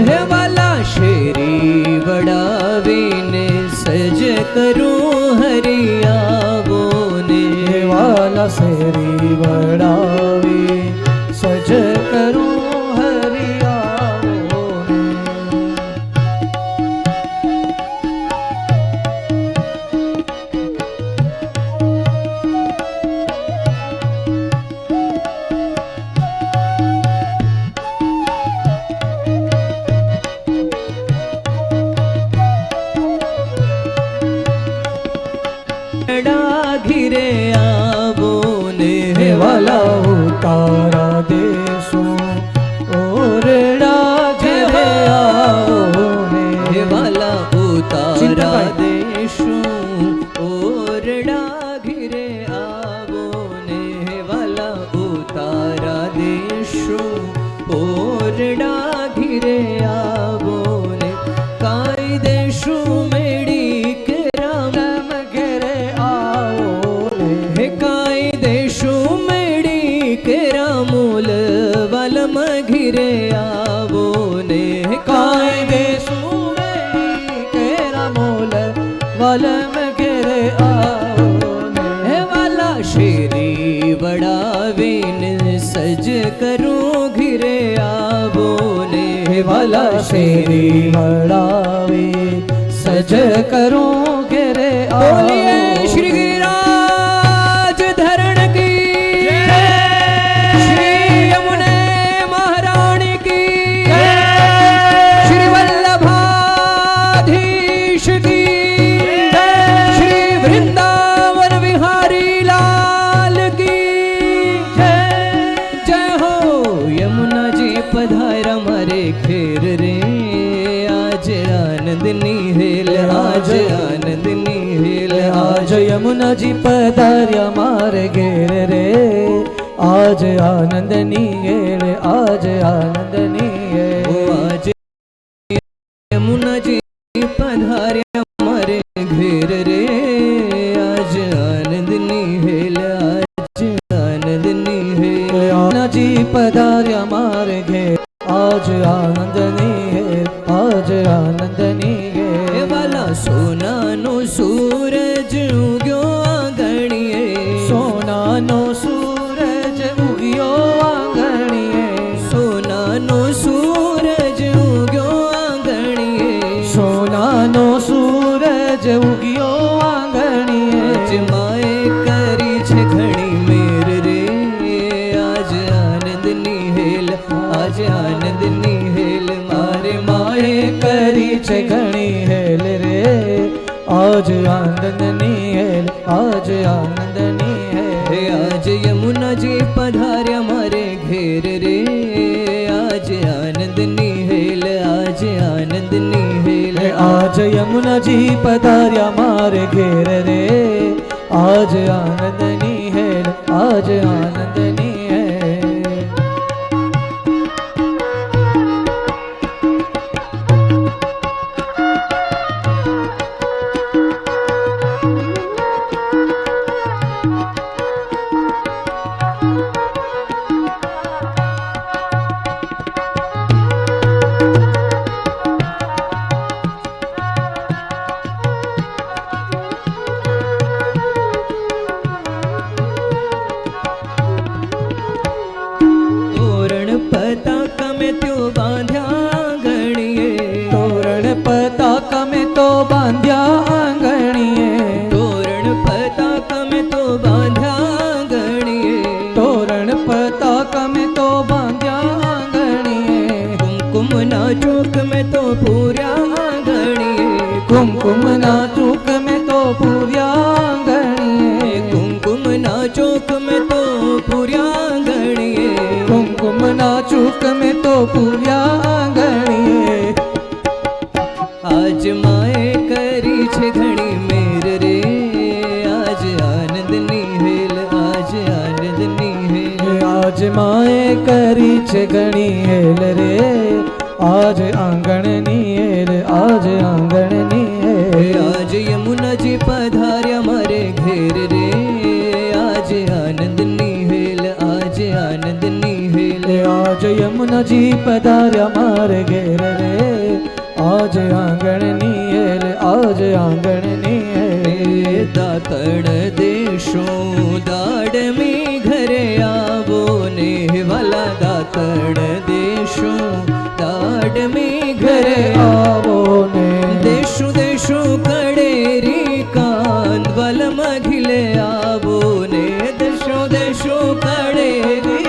હે વાલા શેરી વડાવીને સજ કરું હરિયાવો ને વાલા શેરી વડાવી સજ કરું હરિયાવો ને ઘીરે આવો ને હે વાલા ઉતારા દેશું ઓરડા ઘેરે આવો ને હે વાલા ઉતારા દેશું ઓરડા ઘીરે આવો ને હે વાલા ઉતારા દેશું ઓરડા ઘીરે આવો ને કાઈ દેશું મેળી કે રામ ઘેરે આવો હે કાઈ દેશું મેળી કે રામૂલ વાલમ ઘીરે આવો ને કાય દેશું મેળી કે રામોલ વાલમ ઘેરે આવો ને હે વાલા શેરી વડાવીને સજ કરું ઘીરે આવો ને હે વાલા શેરી વડાવી સજ કરું ઘેરે બોલીએ આવો શ્રી गिरिराज धरण की श्री यमुने महारानी की श्री वल्लभाधीश की श्री वृंदावन विहारी लाल की जय हो यमुना जी पधारा मारे खेर रे आज आनंदनी हेल आज आनंदनी हेल आज यमुना जी पधार्या मारे घेर रे आज आनंदनी घेर आज आनंदनी ओ आज यमुना जी पधार्या मारे घेर रे आज आनंदनी हेल आज आनंदनी हेल यमुना जी पधार्या मारे घेर आज आनंदनी घेर आज आनंदनी घेर हे वाला सोनानो सूरज उग्यो आंगणीए सोनानो सूरज उग्यो आंगणीए सोनानो सूरज उग्यो आंगणीए सोनानो सूरज उग्यो आंगणीए आज माए करी छे घणी मेर रे आज आनंदनी हेल आज आनंदनी हेल मारे माए करी छे घणी हेल रे आज आनंदनी हेल आज आनंदनी हेल हे आज यमुना जी पधार्या मारे घेर रे आज आनंदनी हेल आज आनंदनी हेल आज यमुना जी पधार्या मारे घेर रे आज आनंदनी हेल आज आनंदनी हेल तोरण पताका में त्यो बांध्या आंगणीए तोरण पताका में तो बांध्या आंगणीए तोरण पताका में तो बांध्या आंगणीए तोरण पताका में तो बांध्या आंगणीए कुमकुम ना चौक में तो पूर्या आंगणीए कुमकुम ना चूक में तो पूर्या आंगणीए कुमकुम ना चौक में तो पूर्या आंगणीए कुमकुम ना चूक में तो पूर्या आंगणीए आज माए करी छे घणी मेर रे आज आनंदनी हेल आज आनंदनी हेल आज माए करी छे घणी हेल रे आज आंगणनी हेल आज आंगणनी हेल आज यमुना जी पधार्या मारे घेर रे आज आनंदनी हेल आज आनंदनी हेल आज यमुना जी पधार्या मारे घेर रे આજ આંગણની હેલ, આજ આંગણની હેલ. દાતણ દેશું દાડમી ઘરે આવો ને વાલા, દાતણ દેશું દાડમી ઘરે આવો ને. દેશું દેશું કડેરી કાન વલમ ઘીલે આવો ને, દેશું દેશું કડેરી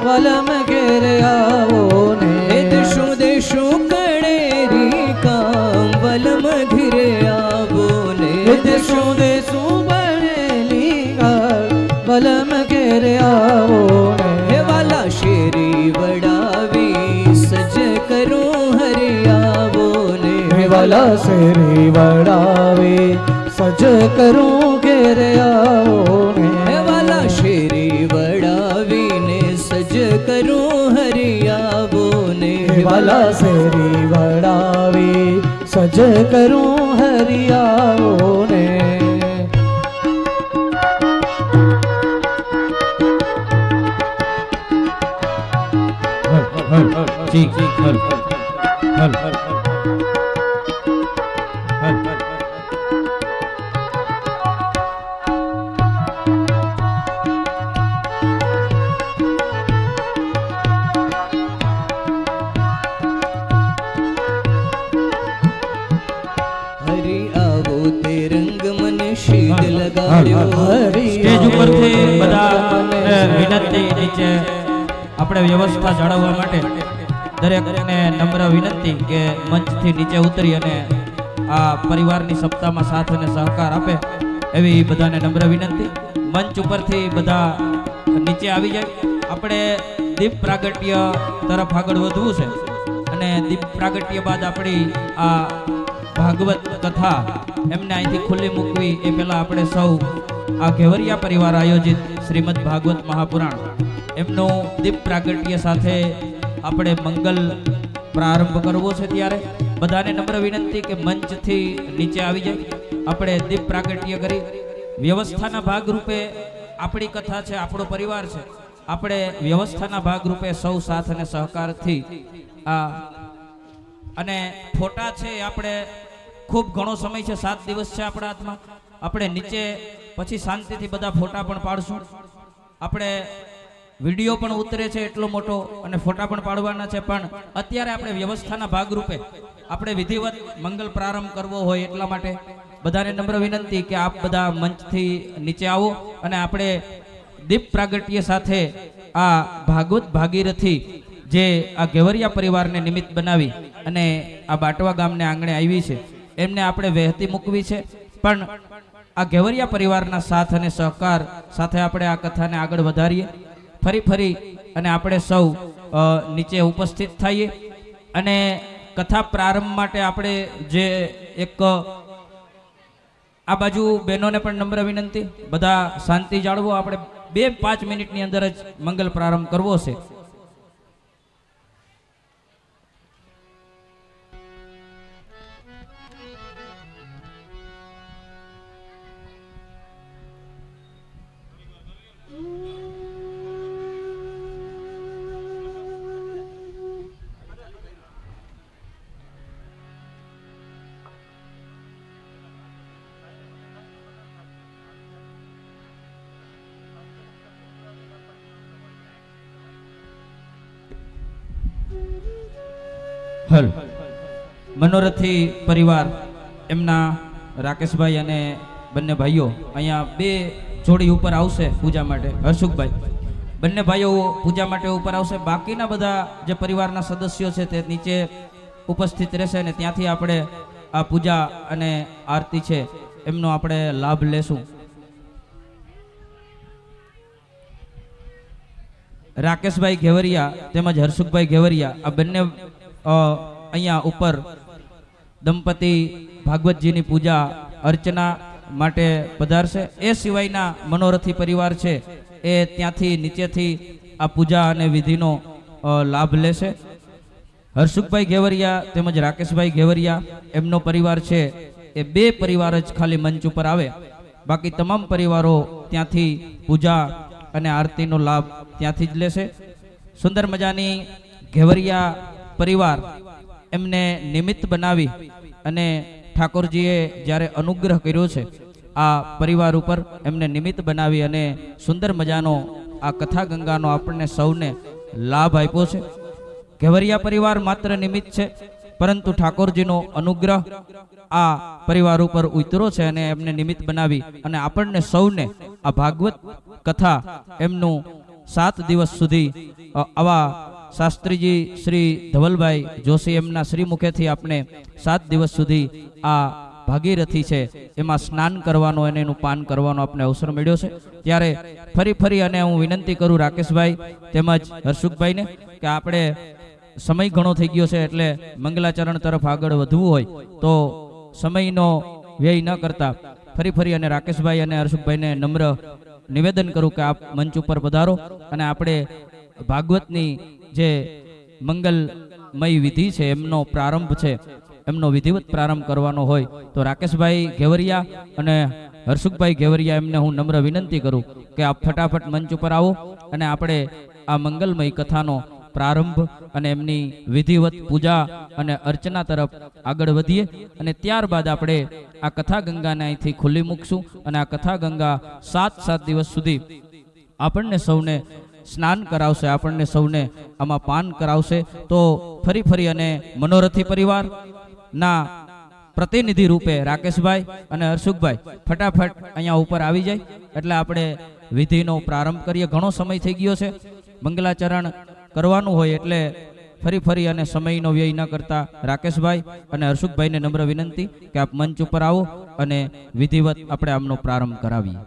વલમ ઘેર આવો ને. દેશું દેશું કડેરી કામ વલમ ઘીરે આવો ને. દેશું દેશું બનેલી ગાળ વલમ ઘેર આવો ને. હે વાલા શેરી વડાવી સજ કરું હરે આવો ને. વાલા શેરી વડાવે સજ કરું ઘેર આવો ને. હે વાલા શેરી વડાવીને સજ કરું હરે આવો ને. વાલા શેરી વડાવે સજ કરું હરિ આવો ને. હરી આવો તે રંગ મને શીદ લગાડ્યો. સ્ટેજ ઉપરથી બધા વિનંતી, નીચે આપણે વ્યવસ્થા જાળવવા માટે દરેકને નમ્ર વિનંતી કે મંચથી નીચે ઉતરી અને આ પરિવારની સપ્તાહમાં સાથ અને સહકાર આપે એવી બધાને નમ્ર વિનંતી. મંચ ઉપરથી બધા નીચે આવી જાય. આપણે દીપ પ્રાગટ્ય તરફ આગળ વધવું છે અને દીપ પ્રાગટ્ય બાદ આપણી આ ભાગવત કથા એમને અહીંથી ખુલ્લી મૂકવી એ પહેલા આપણે સૌ આ ઘેવરિયા પરિવાર આયોજિત શ્રીમદ ભાગવત મહાપુરાણ એમનું દીપ પ્રાગટ્ય સાથે આપણે મંગલ પ્રારંભ કરવો છે. ત્યારે બધાને નમ્ર વિનંતી કે મંચથી નીચે આવી જાય. આપણે દીપ પ્રાગટ્ય કરી વ્યવસ્થાના ભાગરૂપે આપણી કથા છે, આપણો પરિવાર છે, આપણે વ્યવસ્થાના ભાગરૂપે સૌ સાથ અને સહકારથી આ અને ફોટા છે આપણે ખૂબ ઘણો સમય છે, 7 દિવસ છે આપણા હાથમાં. આપણે નીચે પછી શાંતિથી બધા ફોટા પણ પાડશું. આપણે વિડીયો પણ ઉતરે છે એટલો મોટો અને ફોટા પણ પાડવાના છે, પણ અત્યારે આપણે વ્યવસ્થાના ભાગરૂપે આપણે વિધિવત મંગલ પ્રારંભ કરવો હોય એટલા માટે બધાને નમ્ર વિનંતી કે આપ બધા મંચથી નીચે આવો અને આપણે દીપ પ્રાગટ્ય સાથે આ ભાગવત ભાગીરથી જે આ ઘેવરિયા પરિવારને નિમિત્ત બનાવી અને આ બાટવા ગામને આંગણે આવી છે એમને આપણે વહેતી મૂકવી છે. પણ આ ઘેવરિયા પરિવારના સાથ અને સહકાર સાથે આપણે આ કથાને આગળ વધારીએ. ફરી અને આપણે સૌ નીચે ઉપસ્થિત થઈએ અને કથા પ્રારંભ માટે આપણે જે એક આ બાજુ બહેનોને પણ નમ્ર વિનંતી, બધા શાંતિ જાળવો. આપણે 2-5 મિનિટની અંદર જ મંગલ પ્રારંભ કરવો છે. હલ મનોરથી પરિવાર એમના રાકેશભાઈ અને બંને ભાઈઓ અહીંયા 2 જોડી ઉપર આવશે પૂજા માટે. હર્ષુખભાઈ બંને ભાઈઓ પૂજા માટે ઉપર આવશે. બાકીના બધા જે પરિવારના સદસ્યો છે તે નીચે ઉપસ્થિત રહેશે અને ત્યાંથી આપણે આ પૂજા અને આરતી છે એમનો આપણે લાભ લેશું. રાકેશભાઈ ઘેવરિયા તેમજ હર્ષુખભાઈ ઘેવરિયા આ બંને અહીંયા ઉપર દંપતી ભાગવતજીની પૂજા અર્ચના માટે પધારશે. એ સિવાયના મનોરથી પરિવાર છે એ ત્યાંથી નીચેથી આ પૂજા અને વિધિનો લાભ લેશે. હર્ષુખભાઈ ઘેવરિયા તેમજ રાકેશભાઈ ઘેવરિયા એમનો પરિવાર છે એ 2 પરિવાર જ ખાલી મંચ ઉપર આવે, બાકી તમામ પરિવારો ત્યાંથી પૂજા અને આરતીનો લાભ ત્યાંથી જ લેશે. સુંદર મજાની ઘેવરિયા પરિવાર એમને નિમિત્ત બનાવી અને ઠાકોરજીએ જ્યારે અનુગ્રહ કર્યો છે આ પરિવાર ઉપર, એમને નિમિત્ત બનાવી અને સુંદર મજાનો આ કથા ગંગાનો આપણને સૌને લાભ આપ્યો છે. ઘેવરિયા પરિવાર માત્ર નિમિત્ત છે, પરંતુ ઠાકોરજીનો અનુગ્રહ આ પરિવાર ઉપર ઉતરો છે અને એમને નિમિત્ત બનાવી અને આપણને સૌને આ ભાગવત કથા એમનું 7 દિવસ સુધી આવા શાસ્ત્રીજી શ્રી ધવલભાઈ જોશી એમના શ્રી મુખેથી આપણે 7 દિવસ સુધી આ ભાગીરથી છે એમાં સ્નાન કરવાનો અને એનું પાન કરવાનો આપણે અવસર મળ્યો છે. ત્યારે ફરી અને હું વિનંતી કરું રાકેશભાઈ તેમજ હર્ષુખભાઈને કે આપણે સમય ઘણો થઈ ગયો છે, એટલે મંગલાચરણ તરફ આગળ વધવું હોય તો સમયનો વ્યય ન કરતા ફરી અને રાકેશભાઈ અને હર્ષુખભાઈને નમ્ર નિવેદન કરું કે આપ મંચ ઉપર પધારો અને આપણે ભાગવતની જે મંગલમય વિધિ છે એમનો પ્રારંભ છે, એમનો વિધિવત પ્રારંભ કરવાનો હોય તો રાકેશભાઈ ઘેવરિયા અને હર્ષુખભાઈ ઘેવરિયા એમને હું નમ્ર વિનંતી કરું કે આપ ફટાફટ મંચ ઉપર આવો અને આપણે આ મંગલમય કથાનો પ્રારંભ અને એમની વિધિવત પૂજા અને અર્ચના તરફ આગળ વધીએ અને ત્યારબાદ આપણે આ કથા ગંગાને અહીંથી ખુલ્લી મૂકશું અને આ કથા ગંગા 7 દિવસ સુધી આપણને સૌને સ્નાન કરાવશે, આપણને સૌને આમાં પાન કરાવશે. તો ફરી અને મનોરથી પરિવારના પ્રતિનિધિ રૂપે રાકેશભાઈ અને હર્ષુખભાઈ ફટાફટ અહીંયા ઉપર આવી જાય એટલે આપણે વિધિનો પ્રારંભ કરીએ. ઘણો સમય થઈ ગયો છે, મંગલાચરણ કરવાનું હોય એટલે ફરી અને સમયનો વ્યય ન કરતા રાકેશભાઈ અને હર્ષુખભાઈને નમ્ર વિનંતી કે આપ મંચ ઉપર આવો અને વિધિવત આપણે આમનો પ્રારંભ કરાવીએ.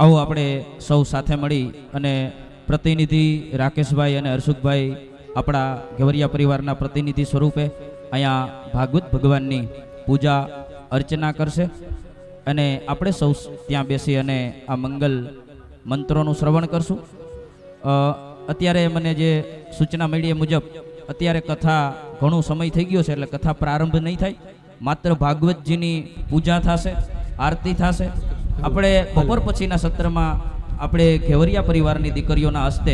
આવો આપણે સૌ સાથે મળી અને પ્રતિનિધિ રાકેશભાઈ અને હર્ષુખભાઈ આપણા ઘેવરિયા પરિવારના પ્રતિનિધિ સ્વરૂપે અહીંયા ભાગવત ભગવાનની પૂજા અર્ચના કરશે અને આપણે સૌ ત્યાં બેસી અને આ મંગલ મંત્રોનું શ્રવણ કરશું. અત્યારે મને જે સૂચના મળી એ મુજબ અત્યારે કથા ઘણો સમય થઈ ગયો છે એટલે કથા પ્રારંભ નહીં થાય, માત્ર ભાગવતજીની પૂજા થશે, આરતી થશે. આપણે બપોર પછીના સત્રમાં આપણે ઘેવરિયા પરિવારની દીકરીઓના હસ્તે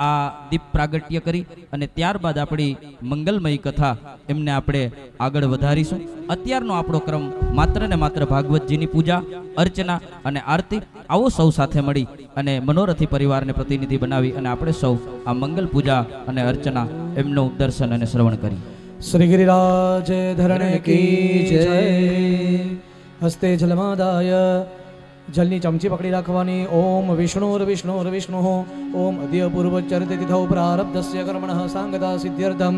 આ દીપ પ્રાગટ્ય કરી અને ત્યારબાદ આપણી મંગલમય કથા એમને આપણે આગળ વધારીશું. અત્યારનો આપણો ક્રમ માત્ર ને માત્ર ભાગવતજીની પૂજા, અર્ચના અને આરતી. આવો સૌ સાથે મળી અને મનોરથી પરિવારને પ્રતિનિધિ બનાવી અને આપણે સૌ આ મંગલ પૂજા અને અર્ચના એમનું દર્શન અને શ્રવણ કરી. શ્રી ગિરિરાજ ધરણે કી જય. હસ્તે જલમાદાય જલની ચમચી પકડી રાખવાની. ઓમ વિષ્ણુર્વિષ્ણુર્વિષ્ણુ ઓમ અદ્ય પૂર્વચરિત તિથૌ પ્રારબ્ધસ્ય કર્મણઃ સાંગતા સિદ્ધ્યર્થમ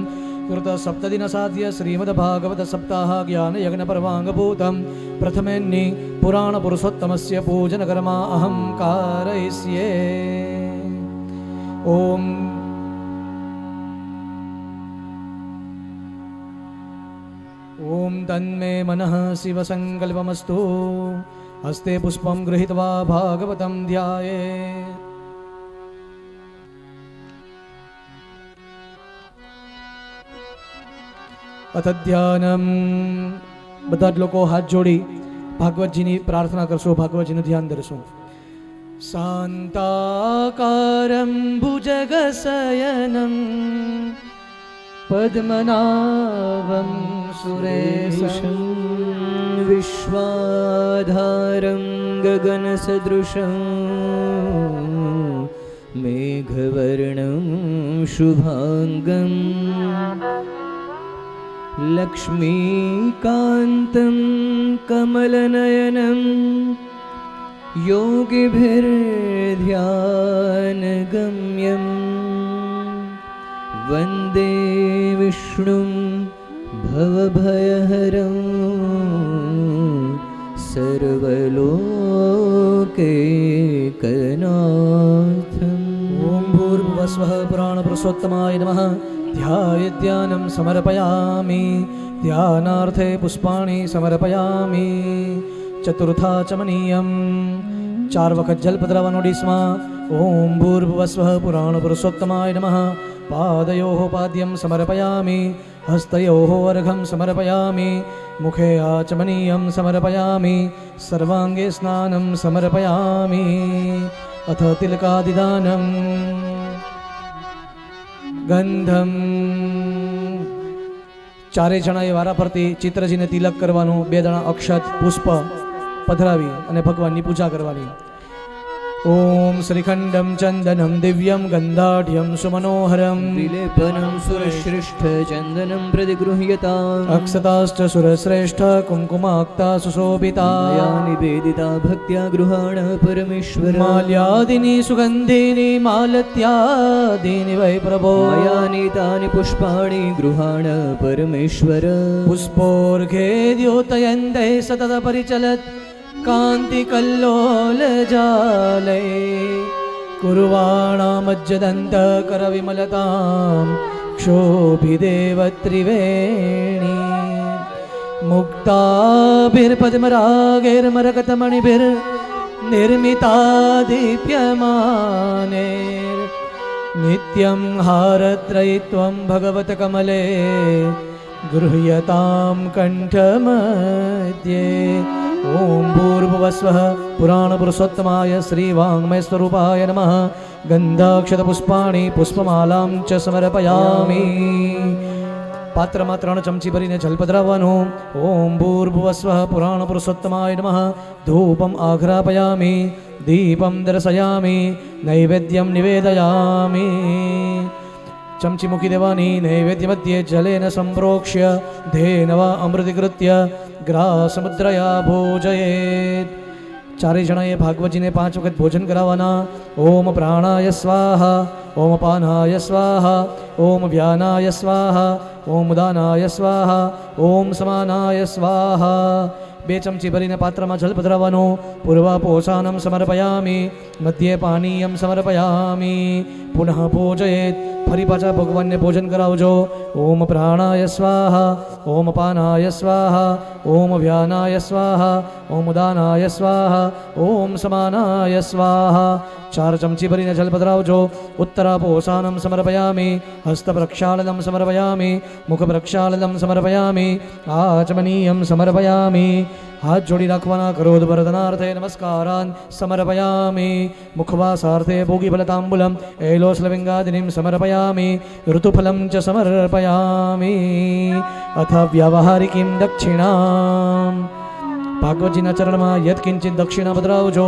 કૃત સપ્તદિન સાધ્ય શ્રીમદ ભાગવત સપ્તાહ જ્ઞાન યજ્ઞ પર્વાંગભૂતમ પ્રથમેન્ની પુરાણ પુરુષોત્તમસ્ય પૂજન કર્મા અહં કારયિષ્યે. ઓમ ઓમ तन्मे मनः शिवसङ्कल्पमस्तु हस्ते पुष्पं गृहीत्वा भागवतं ध्याये अथ ध्यानम બધા જ લોકો હાથ જોડી ભાગવતજીની પ્રાર્થના કરશો ભાગવતજીનું ધ્યાન ધરશો શાંતાકારં ભુજગશયનં પદ્મનાભં સુરેશં વિશ્વાધારં ગગનસદૃશં મેઘવર્ણં શુભાંગં लक्ष्मीकान्तं कमलनयनं योगिभिर्ध्यानगम्यं वन्दे विष्णुं भवभयहरं सर्वलोकैकनाथम् ॐ भूर्भुवस्वः पुराणपुरुषोत्तमाय नमः ध्यायध्यानं समर्पयामि ध्यानार्थे पुष्पाणि समर्पयामि चतुर्थाचमनीयं 4 વખત જલ પધરાવવાનો ડીશમાં ઓમ ભૂર્ભુવસ્વઃ પુરાણપુરુષોત્તમાય નમઃ પાદયોઃ પાદ્યં સમર્પયામિ હસ્તયોઃ અર્ઘં સમર્પયામિ મુખે આચમનીયં સમર્પયામિ સર્વાંગે સ્નાनं સમર્પયામિ અથ તિલકાદિદાનम् ગંધમ ચારે જણાએ વારા પરથી ચિત્રજીને તિલક કરવાનું 2 દાણા અક્ષત પુષ્પ પધરાવી અને ભગવાનની પૂજા કરવાની ઓમ શ્રીખંડમ ચંદનમ દિવ્યમ ગંધાઢ્યમ સુમનોહરમ વિલેપનમ સુરશ્રેષ્ઠ ચંદનમ પ્રતિગૃહ્યતામ અક્ષતાશ્ચ સુરશ્રેષ્ઠ કુંકુમાક્તા સુશોભિતા મયા નિવેદિતા ભક્ત્યા ગૃહાણ પરમેશ્વર માલ્યાદિની સુગંધિની માલત્યાદિની વૈ પ્રભો મયા નીતાની પુષ્પાણી ગૃહાણ પરમેશ્વર પુષ્પોર્ઘે દ્યોતયન્તે સતત પરિચલત કાંતિ કલ્લોલ જાલે કુર્વાણામજ્જદંત કર વિમલતામ ક્ષોભિદેવ ત્રિવેણી મુક્તાભિર્પદ્મરાગૈર્મરકતમણિભિર નિર્મિતા દીપ્યમાને નિત્યં હારત્રયિત્વં ભગવત કમલે ગૃહ્યતામ કંઠમધ્યે ઓમ ભૂર્ભુવસ્વઃ પુરાણપુરુષોત્તમાય શ્રીવાङ्मय સ્વરૂપાય નમઃ ગંધાક્ષતપુષ્પાણી પુષ્પમાલાં ચ સમર્પયામિ પાત્રમાં 3 ચમચી ભરીને જલ પધરાવવાનું ઓમ ભૂર્ભુવસ્વઃ પુરાણપુરુષોત્તમાય નમઃ ધૂપમ આઘ્રાપયામિ દીપમ દર્શયામિ નૈવેદ્યમ નિવેદયામિ ચમચી મૂકી દેવાની નૈવેદ્ય મધ્યે જલેન સંપ્રોક્ષ્ય ધેનવા અમૃતિકૃત્ય ગ્રાસમુદ્રયા ભોજયેત ચારેય જણાએ ભાગવતજીને 5 વખત ભોજન કરાવવાના ઓમ પ્રાણાય સ્વાહા ઓમ પાનાય સ્વાહા ઓમ વ્યાનાય સ્વાહા ઓમ દાનાય સ્વાહા ઓમ સમાનાય સ્વાહા 2 ચમચી ભરીને પાત્રમાં જલ પધરાવવાનું પૂર્વાપોષાનમ સમર્પયામિ મધ્યે પાનીયમ સમર્પયામિ પુનઃ ભોજયેત ફરી પાછા ભગવાનને ભોજન કરાવજો ઓમ પ્રાણાય સ્વાહા ઓમ પાનાય સ્વાહા ઓમ વ્યાનાય સ્વાહા ઓમ દાનાય સ્વાહા ઓમ સમાનાય સ્વાહા 4 ચમચી ભરીને જલ પધરાવજો ઉત્તરાપોષાનમ સમર્પયામિ હસ્ત પ્રક્ષાલનમ સમર્પયામિ મુખ પ્રક્ષાલનમ સમર્પયામિ આચમનીયમ સમર્પયામિ હાથ જોડી રાખવાના ક્રોધ વર્ધનાર્થે નમસ્કારાન સમર્પયામિ મુખવાસાર્થે ભોગીફલતાંબુલમ એલોશ્લવિંગાદિનિમ સમર્પયામિ ઋતુફલમ ચ સમર્પયામિ અથ વ્યાવહારિકીમ દક્ષિણામ ભાગવતજીના ચરણમાં યત્કિંચિત દક્ષિણા પધરાવજો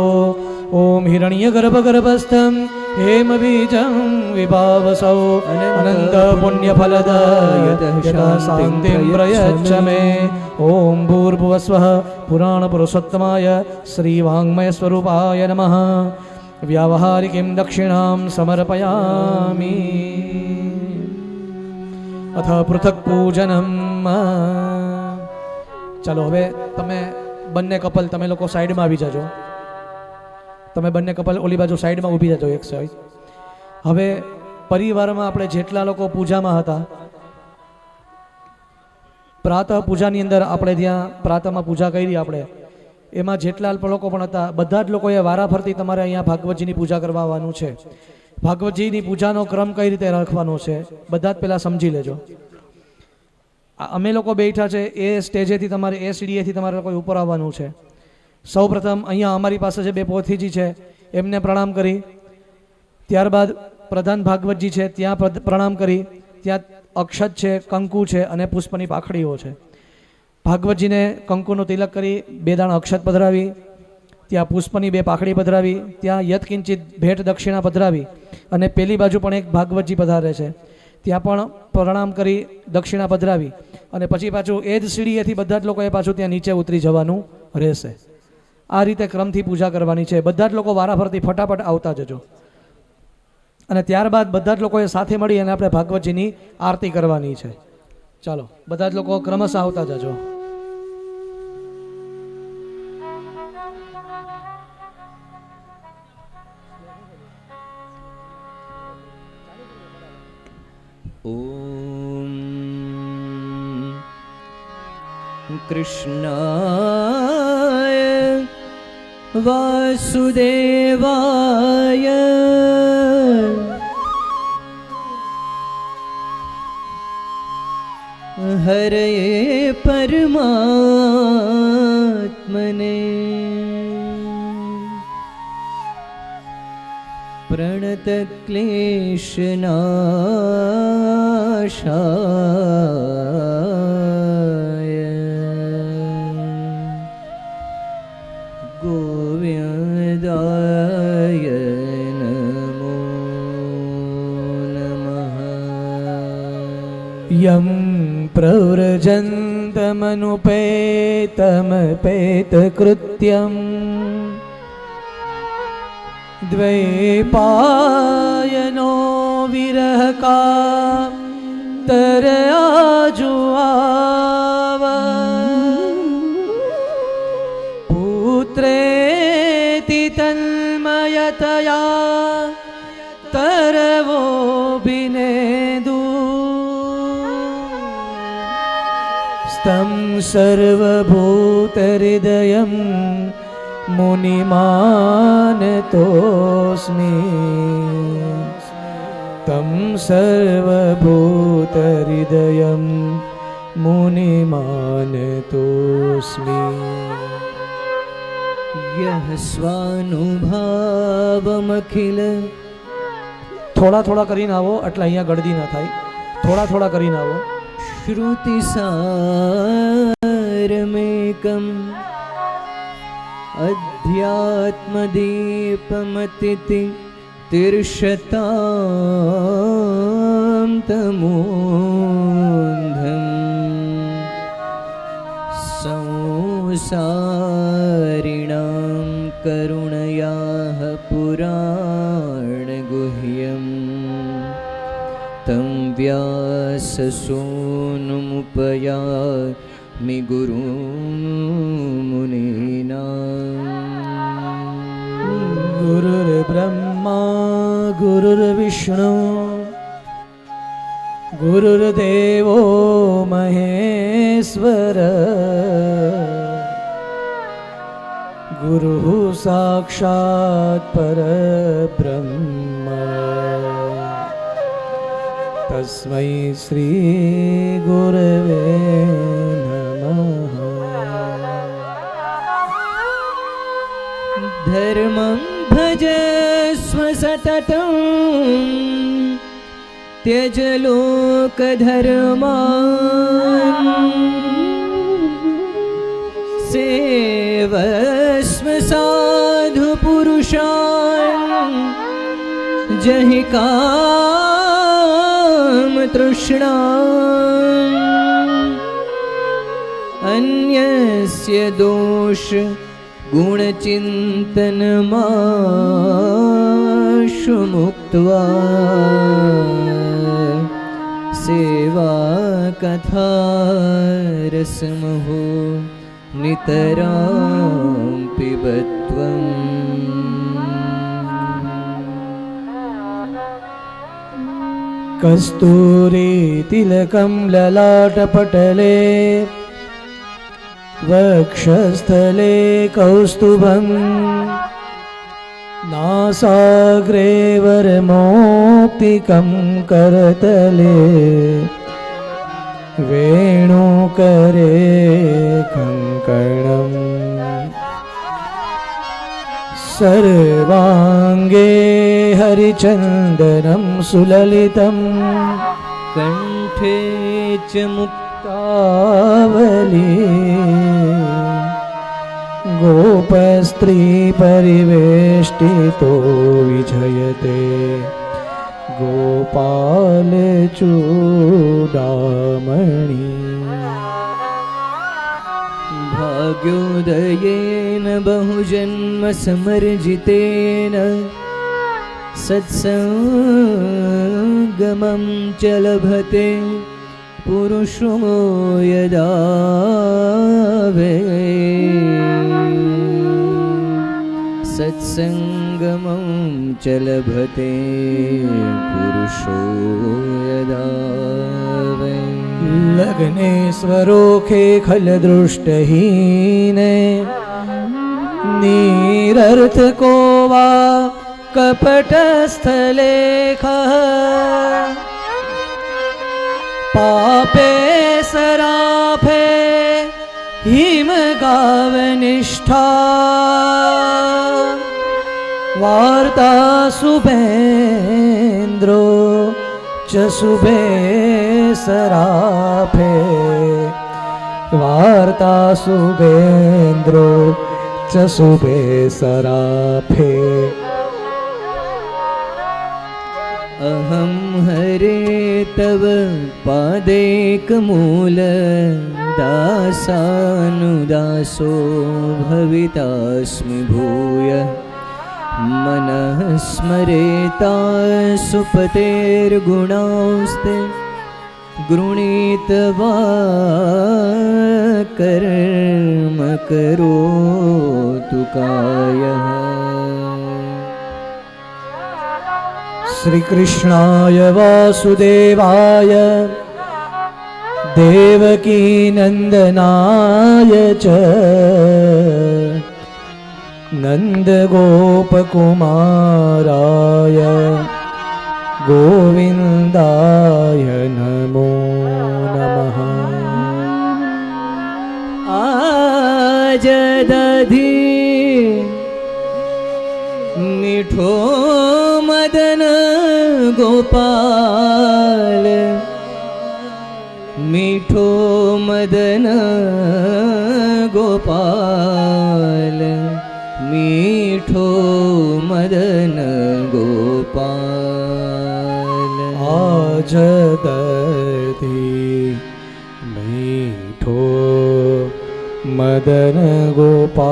ઓમ હિરણ્ય ગર્ભસ્થમ હેમ બીજં વિભાવસૌ અનંત પુણ્યફલદાયત શાંતિં પ્રયચ્છ મે ઓમ ભૂર્ભુવસ્વઃ પુરાણપુરુષોત્તમાય શ્રીવાङ्मय સ્વરૂપાય નમઃ વ્યાવહારિકીમ દક્ષિણામ સમર્પયામિ અથ પૃથક પૂજનમ ચાલો હવે તમે બંને કપલ તમે લોકો સાઈડમાં આવી જાજો તમે બંને કપલ ઓલી બાજુ સાઈડમાં ઊભી જજો એક સાઈડ હવે પરિવારમાં આપણે જેટલા લોકો પૂજામાં હતા પ્રાતઃ પૂજાની અંદર આપણે ત્યાં પ્રાતઃમાં પૂજા કરી આપણે એમાં જેટલા લોકો પણ હતા બધા જ લોકોએ વારાફરતી તમારે અહીંયા ભાગવતજીની પૂજા કરવા આવવાનું છે. ભાગવતજીની પૂજાનો ક્રમ કઈ રીતે રાખવાનો છે બધા જ પહેલાં સમજી લેજો. અમે લોકો બેઠા છે એ સ્ટેજેથી તમારે એ સીડીએથી તમારે લોકોએ ઉપર આવવાનું છે. સૌ પ્રથમ અહીંયા અમારી પાસે જે બે પોથીજી છે એમને પ્રણામ કરી, ત્યારબાદ પ્રધાન ભાગવતજી છે ત્યાં પ્રણામ કરી, ત્યાં અક્ષત છે, કંકુ છે અને પુષ્પની પાખડીઓ છે. ભાગવતજીને કંકુનું તિલક કરી 2 દાણા અક્ષત પધરાવી, ત્યાં પુષ્પની 2 પાખડી પધરાવી, ત્યાં યત્કિંચિત ભેટ દક્ષિણા પધરાવી અને પેલી બાજુ પણ એક ભાગવતજી પધારે છે ત્યાં પણ પ્રણામ કરી દક્ષિણા પધરાવી અને પછી પાછું એ જ સીડીએથી બધા જ લોકોએ પાછું ત્યાં નીચે ઉતરી જવાનું રહેશે. આ રીતે ક્રમથી પૂજા કરવાની છે. બધા જ લોકો વારાફરતી ફટાફટ આવતા જજો અને ત્યારબાદ બધા જ લોકોએ સાથે મળી અને આપણે ભાગવતજીની આરતી કરવાની છે. ચાલો બધા જ લોકો ક્રમશઃ આવતા જજો. ઓમ કૃષ્ણાય વાસુદેવાય હરે પરમાત્મને પ્રણતક્લેશનાશાય ગોવિંદાય નમો નમઃ. યમ પ્રવ્રજन्तमनुपेतमपेतकृत्यं द्वैपायनो विरहकातरयाजुआव पुत्रेति तन्मयतया तरवो बिनेदु तं सर्वभूतहृदयं मुनिमानतोऽस्मि. तं सर्वभूतहृदयं मुनिमानतोऽस्मि. यः स्वानुभावमखिल થોડા થોડા કરીને આવો એટલે અહીંયા ગળદી ના થાય. થોડા થોડા કરીને આવો. श्रुतिसारमेकम् अध्यात्मदीपमतिति तिर्षतां तमोन्धम् संसारिणां करुणयाः पुराणगुह्यम् तं व्याससूनुमुपयामि गुरुमुनीनाम्. गुरुर्ब्रह्मा गुरुर्विष्णु गुरुर्देवो महेश्वर गुरुः साक्षात् परब्रह्म तस्मै श्री गुरवे नमः. धर्मं भजस्व सततं त्यज लोकधर्मान् सेवस्व साधु पुरुषान् जहि काम तृष्णा अन्यस्य दोष गुणचिन्तनमाशु मुक्त्वा सेवा कथा रसमहो नितरां पिबत्वम्. कस्तूरी तिलकं ललाटपटले वक्षस्थले कौस्तुभं नासाग्रे वरमौक्तिकं करतले वेणुकरे कङ्कणम् सर्वाङ्गे हरिचन्दनं सुललितं कंठे च मुक्तावली गोपस्त्रीपरिवेष्टितो विजयते गोपालचूडामणि भाग्योदयेन बहुजन्म समर्जितेन सत्सङ्गमं च लभते पुरुषो यदा वे सत्सङ्गमं च लभते पुरुषो यदा वै लग्ने स्वरोखे खलदृष्टहीने निरर्थको वा कपटस्थलेखः पापे सराफे हिमगावनिष्ठा वार्ता शुभेन्द्रो च शुभे सराफे वार्ता शुभेन्द्रो च शुभे सराफे अहं हरे तव पादेकमूल दासानुदासो भवितास्मि भूय मनः स्मरेता सुपतेर्गुणास्ते गृणीत्वा कर्म करोतु कायः श्रीकृष्णाय वासुदेवाय देवकीनन्दनाय च नन्दगोपकुमाराय गोविन्दाय नमो नमः आज दधी मीठो मदन गोपाल मीठो मदन गोपाल मीठो मदन गोपाल आज दधी मीठो मदन गोपाल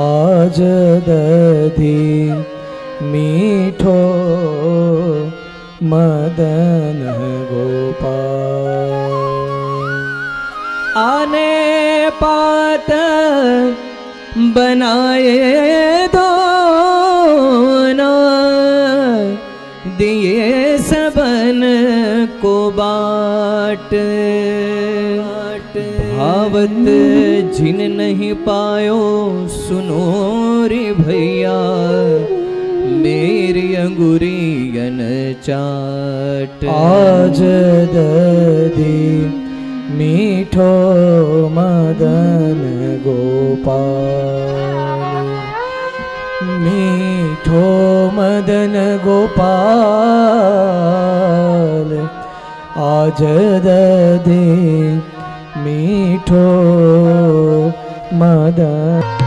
आज दधी मीठो मदन गोपाल आने पात बनाए दो ना दिए सबन को बाट भावत जिन नहीं पायो सुनो रे भैया मेरी अंगुरियन चाट आज दधी मीठो मदन गोपाल मीठो मदन गोपाल आज दधी मीठो मदन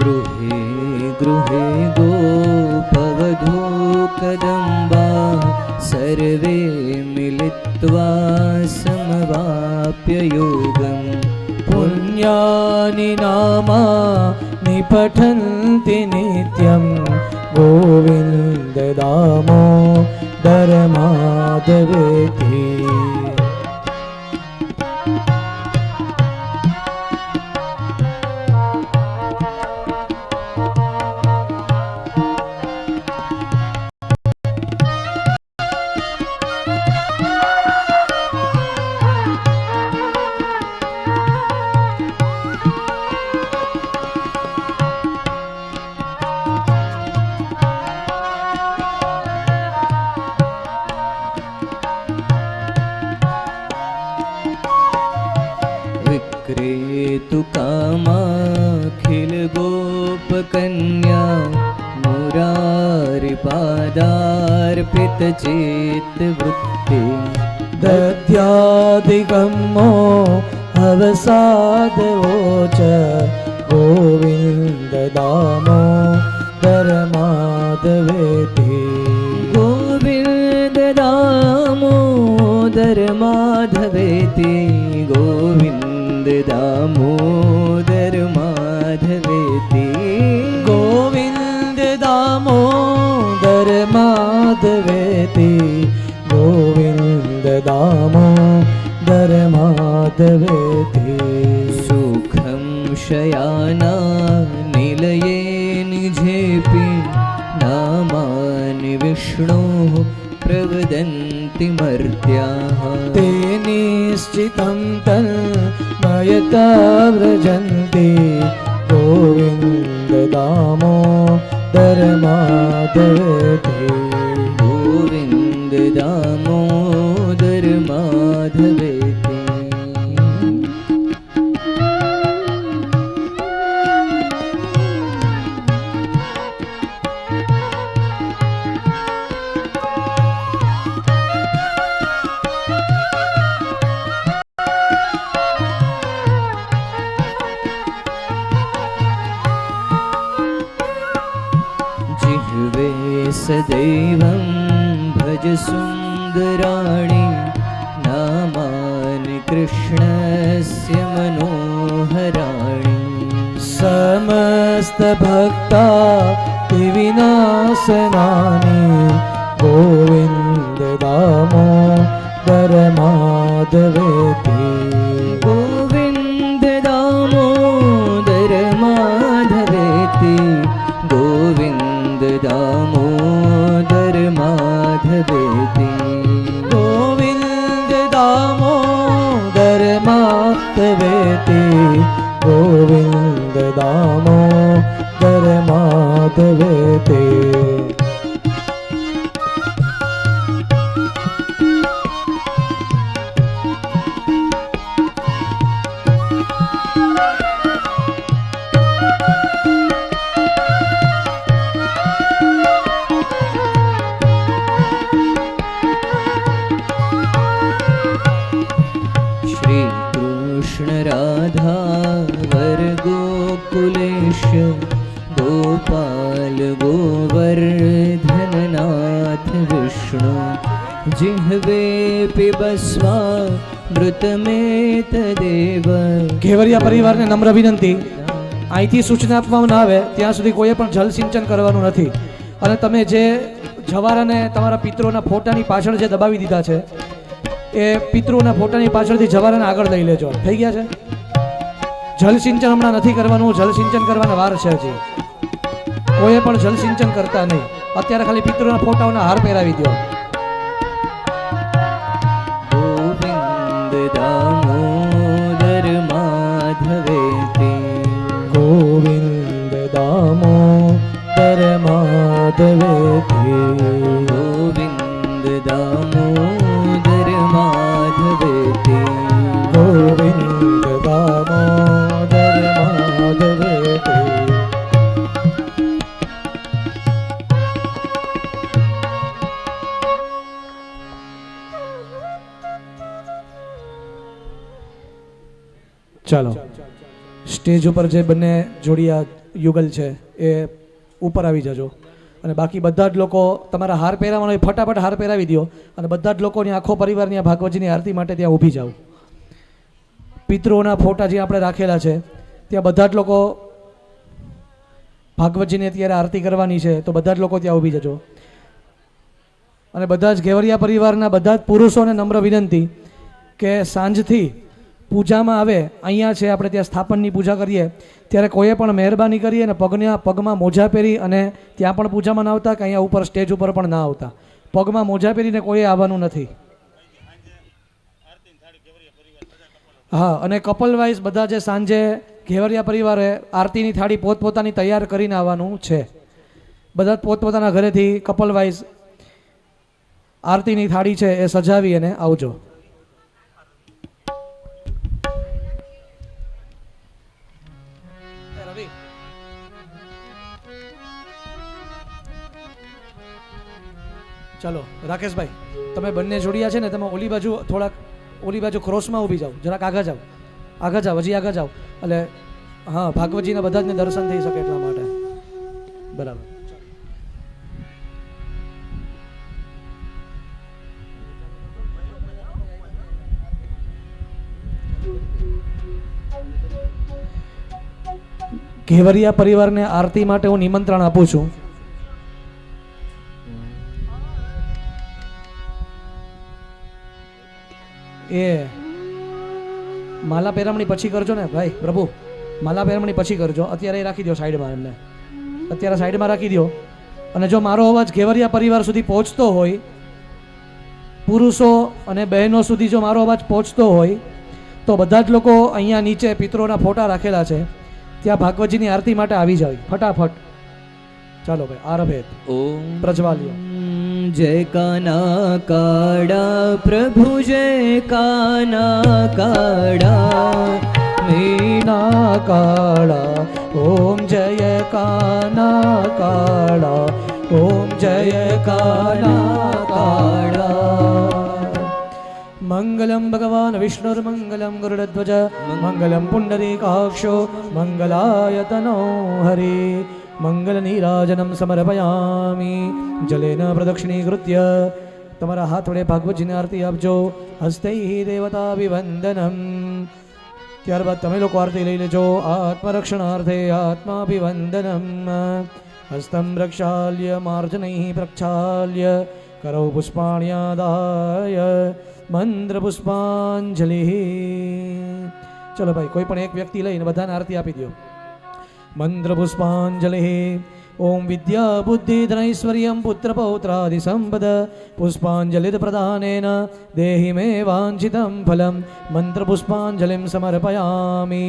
गृहे गृहे गोपवधू कदम्बा सर्वे मिलित्वा समवाप्य योगम् पुण्यानि नामानि पठन्ति नित्यं गोविन्द दामोदर माधवेति विक्रेतु कामाखिल गोपकन्या मुरारिपादार्पित चित्तवृत्ति दध्यादिगमो अवसादवोच गोविन्द दामोदर माधवेति गोविन्द दामोदर माधवेति गोविन्द दामोदर माधवेति गोविन्द दामोदर माधवेति गोविन्द दामोदर माधवेति सुखं शयाना निलये निजेऽपि नामानि विष्णोः प्रवदन्ति मर्त्याः ते निश्चितं तन्मयता व्रजन्ति गोविन्द दामोदर माधवेति गोविन्द दामोदर माधवेति जिह्वे सदैवं भज सुन्दराणि नामानि कृष्णस्य मनोहराणि समस्तभक्ता विनाशनानि गोविन्द दामोदर माधवेति गोविन्द दामोदर माधवेति गोविन्द दामोदर माधवेति गोविन्द दामोदर माधवेति गोविन्द दामोदर माधवेति श्रीकृष्ण राधा वर गोकुलेश गोपाल गोवर्धननाथ विष्णु जिह्वे पिबस्वा मृतमेतदेव ઘેવરિયા પરિવારને નમ્ર વિનંતી અહીંથી સૂચના આપવામાં ના આવે ત્યાં સુધી કોઈએ પણ જલ સિંચન કરવાનું નથી અને તમે જે જવારાને તમારા પિતૃઓના ફોટાની પાછળ જે દબાવી દીધા છે એ પિતૃઓના ફોટાની પાછળથી જવારાને આગળ લઈ લેજો થઈ ગયા છે જલ સિંચન હમણાં નથી કરવાનું જલ સિંચન કરવાના વાર છે હજી કોઈએ પણ જલ સિંચન કરતા નહીં અત્યારે ખાલી પિતૃઓના ફોટાઓના હાર પહેરાવી દો गोविन्द दामोदर माधवेति गोविन्द दामोदर माधवेति गोविन्द दामोदर माधवेति गोविन्द दामोदर माधवेति ચાલો સ્ટેજ ઉપર જે બંને જોડિયા યુગલ છે એ ઉપર આવી જજો. અને બાકી બધા જ લોકો તમારા હાર પહેરાવાનો હોય ફટાફટ હાર પહેરાવી દો અને બધા જ લોકોની આખો પરિવારની આ ભાગવતજીની આરતી માટે ત્યાં ઊભી જાઓ. પિતૃઓના ફોટા જે આપણે રાખેલા છે ત્યાં બધા જ લોકો ભાગવતજીની અત્યારે આરતી કરવાની છે, તો બધા જ લોકો ત્યાં ઊભી જજો. અને બધા જ ઘેવરિયા પરિવારના બધા જ પુરુષોને નમ્ર વિનંતી કે સાંજથી પૂજામાં આવે, અહીંયા છે આપણે ત્યાં સ્થાપનની પૂજા કરીએ ત્યારે કોઈએ પણ મહેરબાની કરી અને પગમાં મોજા પહેરી અને ત્યાં પણ પૂજામાં ના આવતા કે અહીંયા ઉપર સ્ટેજ ઉપર પણ ના આવતા. પગમાં મોજા પહેરીને કોઈએ આવવાનું નથી. હા, અને કપલ વાઇઝ બધા જે સાંજે ઘેવરિયા પરિવારે આરતીની થાળી પોતપોતાની તૈયાર કરીને આવવાનું છે. બધા પોતપોતાના ઘરેથી કપલ વાઇઝ આરતીની થાળી છે એ સજાવી અને આવજો. ચાલો રાકેશભાઈ, તમે બંને જોડિયા છે ને, તમે ઓલી બાજુ થોડાક ઓલી બાજુ ક્રોસમાં ઊભી જાઓ, જરાક આગળ જાઓ, હજી આગળ જાઓ. એટલે હા, ભાગવતજીના બધા જ ને દર્શન થઈ શકે એટલા માટે. બરાબર. ઘેવરિયા પરિવારને આરતી માટે હું નિમંત્રણ આપું છું. એ માલા પહેરામણી પછી કરજો ને ભાઈ પ્રભુ, માલા પહેરામણી પછી કરજો. અત્યારે એ રાખી દો સાઈડમાં, એમને અત્યારે સાઈડમાં રાખી દો. અને જો મારો અવાજ ઘેવરિયા પરિવાર સુધી પહોંચતો હોય, પુરુષો અને બહેનો સુધી જો મારો અવાજ પહોંચતો હોય, તો બધા જ લોકો અહીંયા નીચે પિતરોના ફોટા રાખેલા છે ત્યાં ભાગવતજીની આરતી માટે આવી જાય ફટાફટ. ચાલો ભાઈ, આરભે ઓમ પ્રજ્વાલ્યો. जय काना काड़ा प्रभु जय काना काड़ा मीना काड़ा ओम जय काना काड़ा ओम जय काना काड़ा. मंगलम भगवान विष्णुर्मंगलम गरुड़ध्वज मंगलम पुंडरीकाक्षो मंगलायतनो हरि મંગલ નીરાજનમ સમર્પયામિ જલેન પ્રદક્ષિણીકૃત્ય. તમારા હાથ વડે ભાગવતજીની આરતી આપજો. હસ્તૈ દેવતાભિવંદનમ. ત્યારબાદ તમે લોકો આરતી લઈ લેજો. આત્મરક્ષણાર્થે આત્માભિવંદનમ. હસ્તમ પ્રક્ષાલ્ય માર્જનૈ પ્રક્ષાલ્ય કરૌ પુષ્પાણ્યાદાય મંત્ર પુષ્પાંજલિ. ચલો ભાઈ, કોઈ પણ એક વ્યક્તિ લઈને બધાને આરતી આપી દો. મંત્ર પુષ્પાંજલિ. ઓમ વિદ્યા બુદ્ધિ ધનૈશ્વર્યમ પુત્ર પૌત્રાદિ સંપદ પુષ્પાંજલિ પ્રદાનેન દેહિ મે વાંછિતમ ફલમ. મંત્ર પુષ્પાંજલિમ સમર્પયામિ.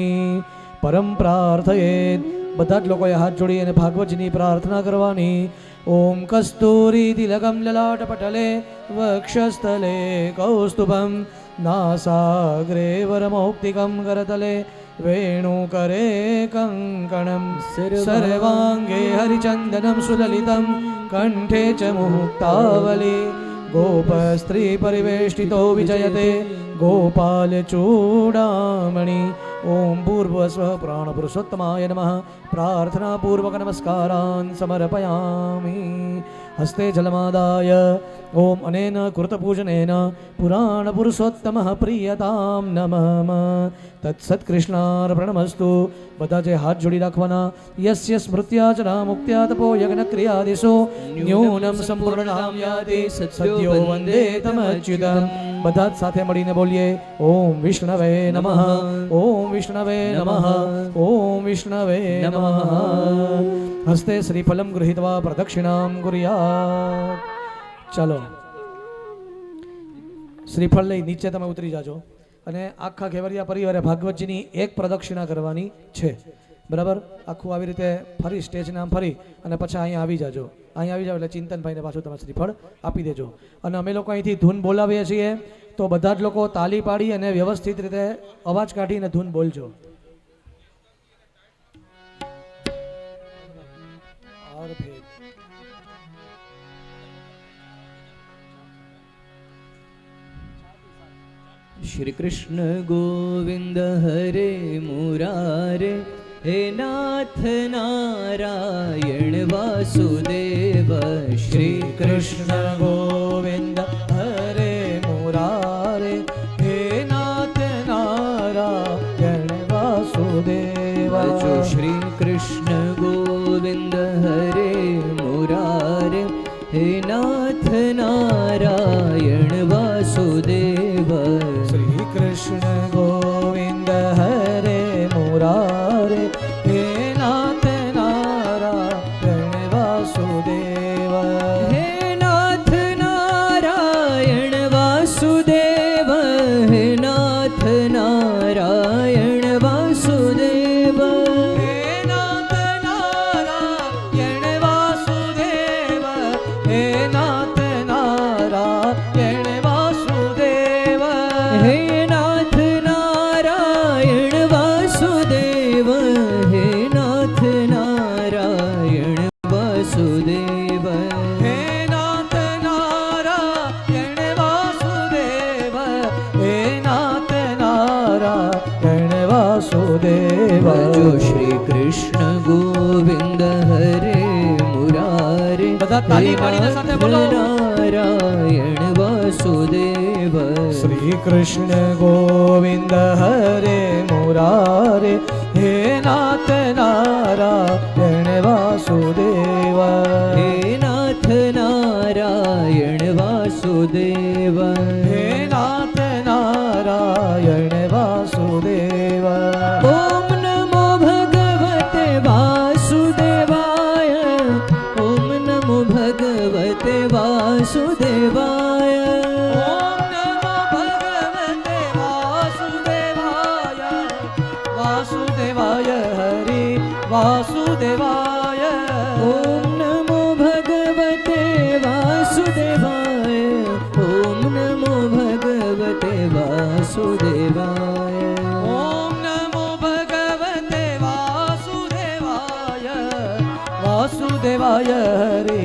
પરમ પ્રાર્થયે. બધા જ લોકોએ હાથ જોડી અને ભાગવતજીની પ્રાર્થના કરવાની. ઓમ કસ્તુરી તિલકમ લલાટ પટલે વક્ષસ્થલે કૌસ્તુભમ નાસાગ્રે વરમૌક્તિકમ કરતલે વેણુકરે કંકણમ સર્વાંગે હરિચંદનમ સુલલિતમ કંઠે ચ મુક્તાવલી. ગોપસ્ત્રી પરિવેષ્ટિતો વિજયતે ગોપાલ ચૂડામણી. ઓમ ભૂર્ભુવસ્વ પુરાણ પુરુષોત્તમાય નમઃ. પ્રાર્થના પૂર્વક નમસ્કારાન સમર્પયામિ. હસ્તે જલમાદાય. ઓમ અનેન કૃતપૂજનેન પુરાણ પુરુષોત્તમઃ પ્રિયતામ નમઃ. તત્સત્કૃષ્ણાર્પણમસ્તુ. બધા જે હાથ જોડી રાખવાના. યસ્ય સ્મૃત્યાચના મુક્ત્યા તપો યજ્ઞ ક્રિયાદિશો ન્યૂનમ સંપૂર્ણતામ યાતિ સત્યો વંદે તમચ્યુતમ. બધા જ સાથે મળીને બોલીએ ઓમ વિષ્ણવે નમઃ ઓમ વિષ્ણવે નમઃ ઓમ વિષ્ણવે નમઃ. હસ્તે શ્રીફલમ ગૃહીત્વા પ્રદક્ષિણામ કુર્યાત. ચાલો, શ્રીફળ લઈ નીચે તમે ઉતરી જાજો અને આખા ઘેવરિયા પરિવારે ભાગવતજીની એક પ્રદક્ષિણા કરવાની છે. બરાબર? આખું આવી રીતે ફરી સ્ટેજને આમ ફરી અને પછી અહીંયા આવી જાજો. અહીંયા આવી જાવ એટલે ચિંતનભાઈને પાછું તમે શ્રીફળ આપી દેજો. અને અમે લોકો અહીંથી ધૂન બોલાવીએ છીએ, તો બધા જ લોકો તાલી પાડી અને વ્યવસ્થિત રીતે અવાજ કાઢીને ધૂન બોલજો. श्री कृष्ण गोविंद हरे मुरारे હે નાથ નારાયણ વાસુદેવ શ્રી કૃષ્ણ કૃષ્ણ ગોવિંદ હરે મુરારે હે નાથ નારાયણ વાસુદેવ ભજો શ્રી કૃષ્ણ ગોવિંદ હરે મુરારે હે નાથ નારાયણ વાસુદેવ શ્રી કૃષ્ણ ગોવિંદ હરે મુરારે હે નાથ નારાયણ વાસુદેવ હે નાથ નારાયણ વાસુદેવ હે નાથ નારાયણ વાસુદેવ હે નાથ નારાયણ વાસુદેવ હે નાથ નારાયણ વાસુદેવ હે નાથ નારાયણ વાસુદેવ હે નાથ નારાયણ વાસુદેવ હે નાથ નારાયણ વાસુદેવ હે નાથ નારાયણ વાસુદેવ ભજો શ્રી કૃષ્ણ ગોવિંદ હરે મુરારે બધા તાલી પાડીને સાથે બોલો. નારાયણ વાસુદેવ શ્રી કૃષ્ણ ગોવિંદ હરે મુરારે હે નાથ નારાયણ વાસુદેવ હે નાથ નારાયણ વાસુદેવ હે નાથ નારાયણ વાસુદેવ ઓમ નમો ભગવતે વાસુદેવાય ઓમ નમો ભગવતે વાસુદેવાય ઓમ નમો ભગવતે વાસુદેવાય વાસુદેવાય હરિ વાસુદેવાય ઓમ નમો ભગવતે વાસુદેવાય ઓમ નમો ભગવતે વાસુદેવાય ઓમ નમો ભગવતે વાસુદેવાય વાસુદેવાય હરિ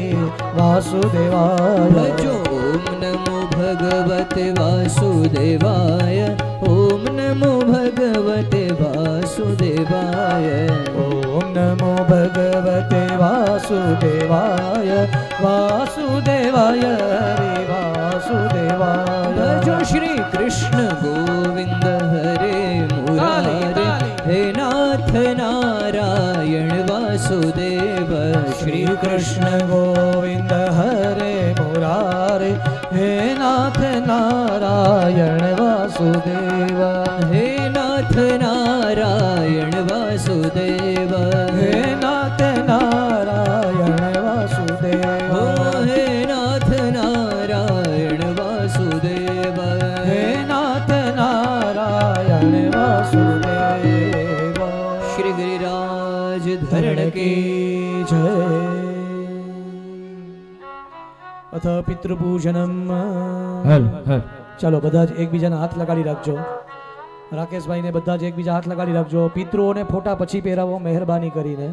વાસુદેવાય ભજો ઓમ નમો ભગવતે વાસુદેવાય ઓમ નમો ભગવતે વાસુદેવાય ઓમ નમો ભગવતે વાસુદેવાય વાસુદેવાય હરિ વાસુદેવાય ભજો શ્રી કૃષ્ણ ગોવિંદ હરે મુરારે હે નાથ નારાયણ વાસુદેવ શ્રી કૃષ્ણ ગોવિંદ હરે મુરારે હે નાથ નારાયણ વાસુદેવ હે નાથ નારાયણ વાસુદેવ હે નાથ નારાયણ વાસુદેવ ઓ હે નાથ નારાયણ વાસુદેવ હે નાથ નારાયણ વાસુદેવ શ્રી ગિરિરાજ ધરણ કી જય અથ પિતૃપૂજનમ ચાલો બધા જ એકબીજાના હાથ લગાડી રાખજો રાકેશભાઈને બધા જ એકબીજા હાથ લગાડી રાખજો પિતૃઓને ફોટા પછી પહેરાવો મહેરબાની કરીને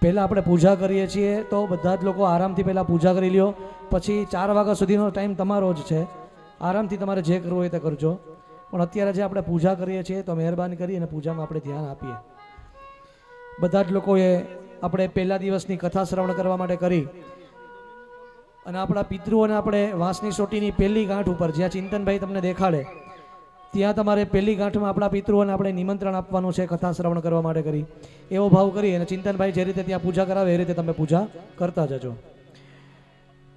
પહેલાં આપણે પૂજા કરીએ છીએ તો બધા જ લોકો આરામથી પહેલાં પૂજા કરી લ્યો પછી 4 વાગ્યા સુધીનો ટાઈમ તમારો જ છે આરામથી તમારે જે કરવું હોય તે કરજો પણ અત્યારે જે આપણે પૂજા કરીએ છીએ તો મહેરબાની કરી અને પૂજામાં આપણે ધ્યાન આપીએ બધા જ લોકોએ આપણે પહેલા દિવસની કથા શ્રવણ કરવા માટે કરી અને આપણા પિતૃઓને આપણે વાંસની સોટીની પહેલી ગાંઠ ઉપર જ્યાં ચિંતનભાઈ તમને દેખાડે ત્યાં તમારે પહેલી ગાંઠમાં આપણા પિતૃઓને આપણે નિમંત્રણ આપવાનું છે કથા શ્રવણ કરવા માટે કરી એવો ભાવ કરી અને ચિંતનભાઈ જે રીતે ત્યાં પૂજા કરાવે એ રીતે તમે પૂજા કરતા જજો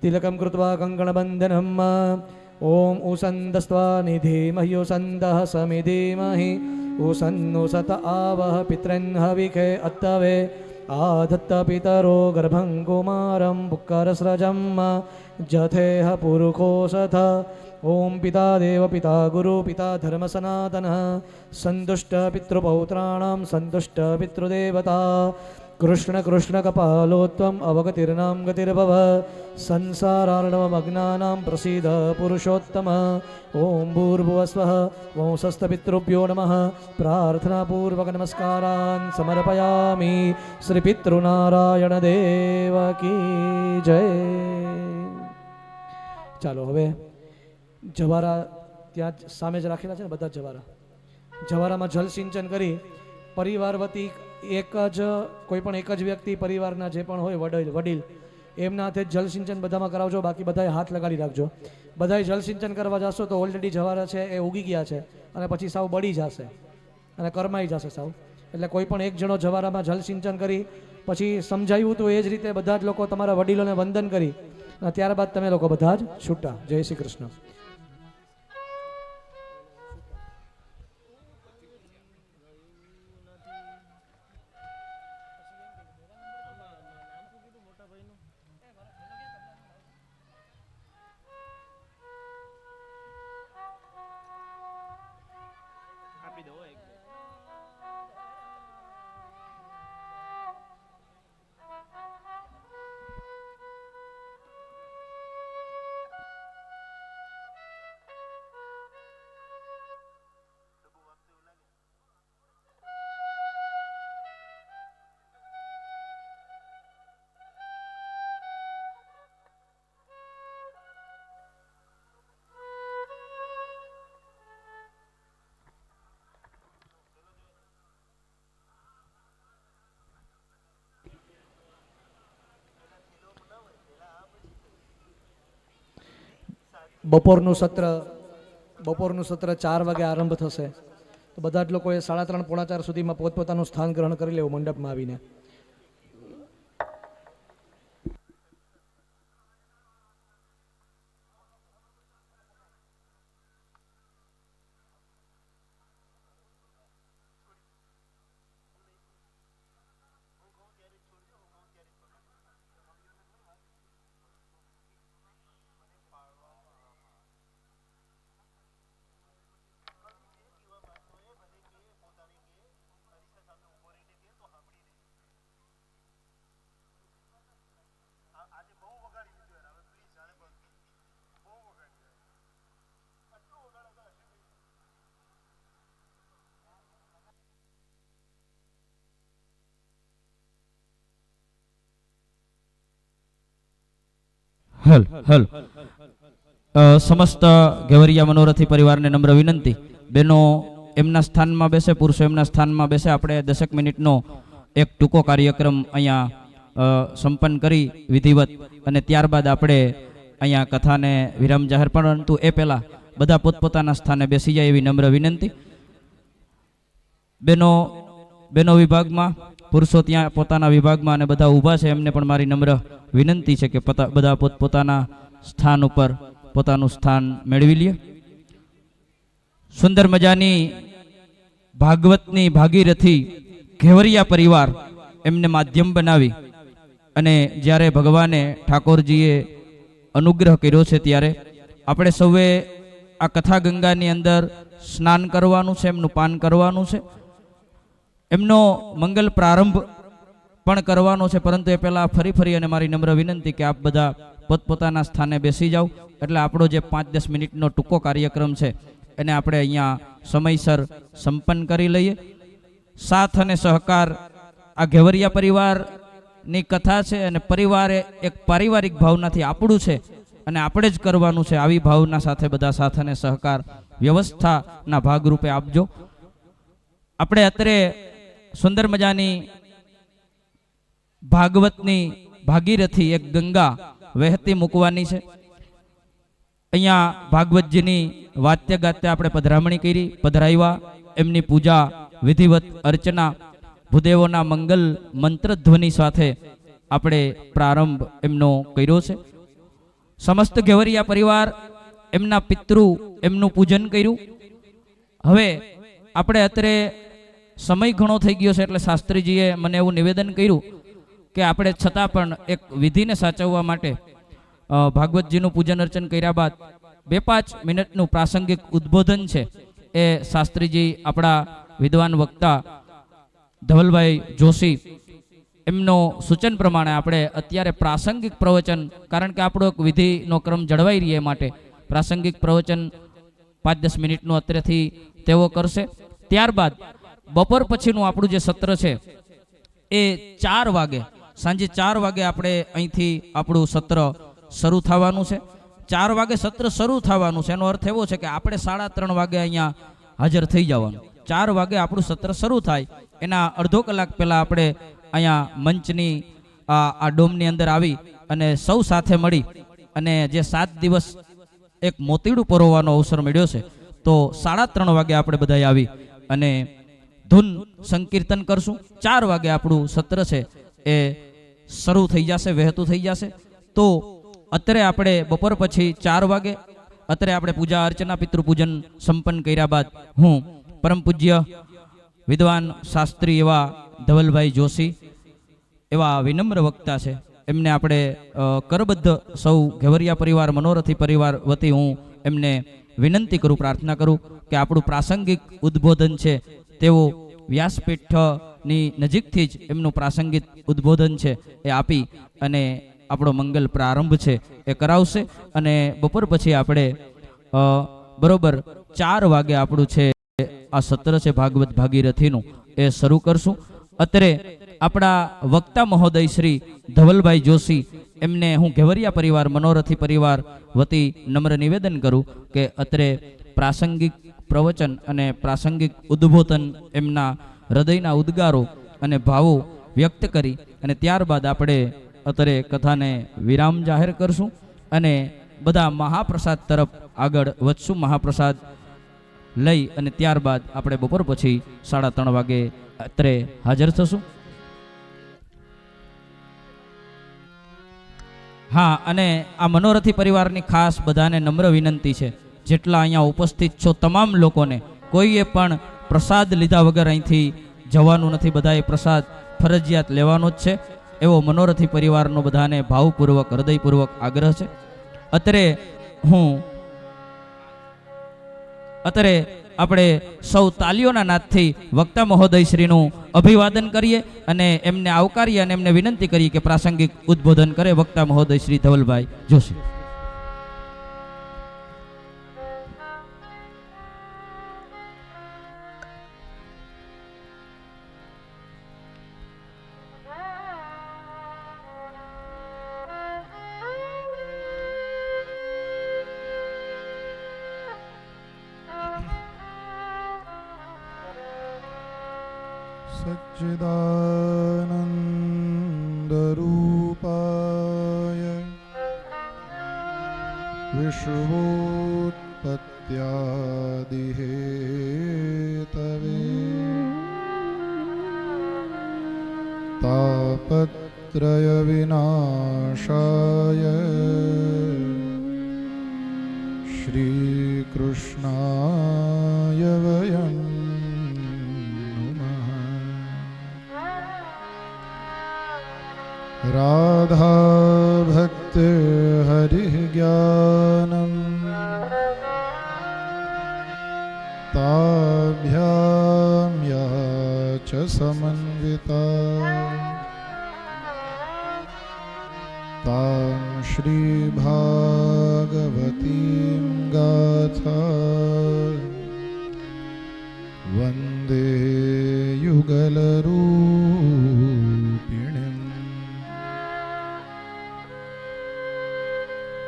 તિલકમ કૃત્વા કંકણબંધનમ ઓમ ઉસંદસ્વા નિધિમહ્યો સંદહ સમિધિમહિ ઉસન્નો સત આવહ પિતૃન હવિકે અત્તવે આધત્ત પિતરો ગર્ભં કુમારં પુક્કરસ્રજમ જથેહ પુરુષો સથ ઓમ પિતા દેવ પિતા ગુરુ પિતા ધર્મ સનાતન સંતુષ્ટ પિતૃપૌત્રાણામ સંતુષ્ટ પિતૃદેવતા કૃષ્ણ કૃષ્ણ કપાલોત્વમ અવગતિર્નામ ગતિર્ભવ સંસારાર્ણવમગ્નાનાં પ્રસીદ પુરુષોત્તમ ઓમ ભૂર્ભુવસ્વઃ વંશસ્તપિતૃભ્યો નમઃ પ્રાર્થનાપૂર્વક નમસ્કારાન સમર્પયામિ શ્રી પિતૃનારાયણ દેવ કી જય ચાલો હવે જવારા ત્યાં સામે જ રાખેલા છે ને બધા જવારામાં જલ સિંચન કરી પરિવાર વતી કોઈ પણ એક જ વ્યક્તિ પરિવારના જે પણ હોય વડીલ એમના હાથે જલ સિંચન બધામાં કરાવજો. બાકી બધાએ હાથ લગાડી રાખજો. બધાએ જલ સિંચન કરવા જશો તો ઓલરેડી જવારા છે એ ઉગી ગયા છે અને પછી સાવ બળી જશે અને કરમાઈ જશે સાવ. એટલે કોઈ પણ એક જણો જવારામાં જલ સિંચન કરી પછી સમજાવ્યું તો એ જ રીતે બધા જ લોકો તમારા વડીલોને વંદન કરી અને ત્યારબાદ તમે લોકો બધા જ છૂટા. જય શ્રી કૃષ્ણ. બપોરનું સત્ર 4 વાગે આરંભ થશે. તો બધા જ લોકોએ 3:30 પોણા 4 સુધીમાં પોતપોતાનું સ્થાન ગ્રહણ કરી લેવું મંડપમાં આવીને. હલ સમસ્ત ઘેવરિયા મનોરથી પરિવારને નમ્ર વિનંતી, બેનો એમના સ્થાનમાં બેસે, પુરુષો એમના સ્થાનમાં બેસે. આપણે 10 મિનિટનો એક ટૂંકો કાર્યક્રમ અહીંયા સંપન્ન કરી વિધિવત અને ત્યારબાદ આપણે અહીંયા કથાને વિરામ જાહેર, પરંતુ એ પહેલાં બધા પોતપોતાના સ્થાને બેસી જાય એવી નમ્ર વિનંતી. બેનો વિભાગમાં, પુરુષો ત્યાં પોતાના વિભાગમાં અને બધા ઊભા છે એમને પણ મારી નમ્ર વિનંતી છે કે બધા પોતપોતાના સ્થાન ઉપર પોતાનું સ્થાન મેળવી લે. સુંદર મજાની ભાગવતની ભાગીરથી ઘેવરિયા પરિવાર એમને માધ્યમ બનાવી અને જ્યારે ભગવાને ઠાકોરજીએ અનુગ્રહ કર્યો છે ત્યારે આપણે સૌએ આ કથા ગંગાની અંદર સ્નાન કરવાનું છે, એમનું પાન કરવાનું છે, એમનો મંગલ પ્રારંભ પણ કરવાનો છે. પરંતુ એ પહેલાં ફરી અને મારી નમ્ર વિનંતી કે આપ બધા પોતપોતાના સ્થાને બેસી જાઓ, એટલે આપણો જે 5-10 મિનિટનો ટૂંકો કાર્યક્રમ છે એને આપણે અહીંયા સમયસર સંપન્ન કરી લઈએ. સાથ અને સહકાર આ ઘેવરિયા પરિવારની કથા છે અને પરિવારે એક પારિવારિક ભાવનાથી આપણું છે અને આપણે જ કરવાનું છે. આવી ભાવના સાથે બધા સાથ અને સહકાર વ્યવસ્થાના ભાગરૂપે આપજો. આપણે અત્યારે સુંદર મજાની ભાગવતની ભાગીરથી એક ગંગા વહેતી મૂકવાની છે. અહીંયા ભાગવતજીની વાત્ય ગાત્ય આપણે પધરામણી કરી, પધરાવ્યા, એમની પૂજા વિધિવત અર્ચના ભૂદેવોના મંગલ મંત્રધ્વનિ સાથે આપણે પ્રારંભ એમનો કર્યો છે. સમસ્ત ઘેવરિયા પરિવાર એમના પિતૃ એમનું પૂજન કર્યું. હવે આપણે અત્યારે સમય ઘણો થઈ ગયો છે એટલે શાસ્ત્રીજીએ મને એવું નિવેદન કર્યું કે આપણે છતાં પણ એક વિધિને સાચવવા માટે ભાગવતજીનું પૂજન અર્ચન કર્યા બાદ 2-5 મિનિટનું પ્રાસંગિક ઉદ્બોધન છે એ શાસ્ત્રીજી આપણા વિદ્વાન વક્તા ધવલભાઈ જોશી એમનો સૂચન પ્રમાણે આપણે અત્યારે પ્રાસંગિક પ્રવચન, કારણ કે આપણો એક વિધિનો ક્રમ જળવાઈ રહે માટે પ્રાસંગિક પ્રવચન 5-10 મિનિટનું અત્યારેથી તેઓ કરશે. ત્યારબાદ બપોર પછીનું આપણું જે સત્ર છે એ 4 વાગે, સાંજે 4 વાગે આપણે અહીંથી આપણું સત્ર શરૂ થવાનું છે. 4 વાગે સત્ર શરૂ થવાનું છે એનો અર્થ એવો છે કે આપણે 3:30 વાગે અહીંયા હાજર થઈ જવાનું. 4 વાગે આપણું સત્ર શરૂ થાય એના અડધો કલાક પહેલાં આપણે અહીંયા મંચની આ ડોમની અંદર આવી અને સૌ સાથે મળી અને જે 7 દિવસ એક મોતીડું પરોવવાનો અવસર મળ્યો છે, તો 3:30 વાગે આપણે બધા આવી અને ધૂન સંકીર્તન કરશું. 4 વાગે આપણું સત્ર છે એ શરૂ થઈ જશે, વહેતું થઈ જશે. તો અત્યારે આપણે બપોર પછી 4 વાગે અત્યારે આપણે પૂજા અર્ચના પિતૃપૂજન સંપન્ન કર્યા બાદ હું પરમ પૂજ્ય વિદ્વાન શાસ્ત્રી એવા ધવલભાઈ જોશી એવા વિનમ્ર વક્તા છે, એમને આપણે કરબદ્ધ સૌ ઘેવરિયા પરિવાર મનોરથી પરિવાર વતી હું એમને વિનંતી કરું, પ્રાર્થના કરું કે આપણું પ્રાસંગિક ઉદ્બોધન છે તેઓ વ્યાસપીઠની નજીકથી જ એમનું પ્રાસંગિક ઉદ્બોધન છે એ આપી અને આપણો મંગલ પ્રારંભ છે એ કરાવશે. અને બપોર પછી આપણે બરોબર 4 વાગે આપણું છે આ સત્ર છે ભાગવત ભાગીરથીનું એ શરૂ કરશું. અત્યારે આપણા વક્તા મહોદય શ્રી ધવલભાઈ જોશી એમને હું ઘેવરિયા પરિવાર મનોરથી પરિવાર વતી નમ્ર નિવેદન કરું કે અત્યારે પ્રાસંગિક પ્રવચન અને પ્રાસંગિક ઉદ્બોધન એમના હૃદયના ઉદ્ગારો અને ભાવો વ્યક્ત કરી અને ત્યારબાદ આપણે અત્યારે કથાને વિરામ જાહેર કરશું અને બધા મહાપ્રસાદ તરફ આગળ વધશું. મહાપ્રસાદ લઈ અને ત્યારબાદ આપણે બપોર પછી 3:30 વાગે અત્યારે હાજર થશું. હા, અને આ મનોરથી પરિવારની ખાસ બધાને નમ્ર વિનંતી છે, જેટલા અહીંયા ઉપસ્થિત છો તમામ લોકોને કોઈએ પણ પ્રસાદ લીધા વગર અહીંથી જવાનું નથી. બધાએ પ્રસાદ ફરજિયાત લેવાનો જ છે એવો મનોરથી પરિવારનો બધાને ભાવપૂર્વક હૃદયપૂર્વક આગ્રહ છે. અત્યારે આપણે સૌ તાલીઓના નાદથી વક્તા મહોદયશ્રીનું અભિવાદન કરીએ અને એમને આવકારીએ અને એમને વિનંતી કરીએ કે પ્રાસંગિક ઉદ્બોધન કરે વક્તા મહોદય શ્રી ધવલભાઈ જોશી. सच्चिदानन्दरूपाय विश्वोत्पत्त्यादिहेतवे तापत्रयविनाशाय श्रीकृष्णाय वयं राधा भक्ति हरिः ज्ञानं ताभ्यां या च समन्विता तां श्रीभागवतीं गाथा वन्दे युगलरूपिणीम्।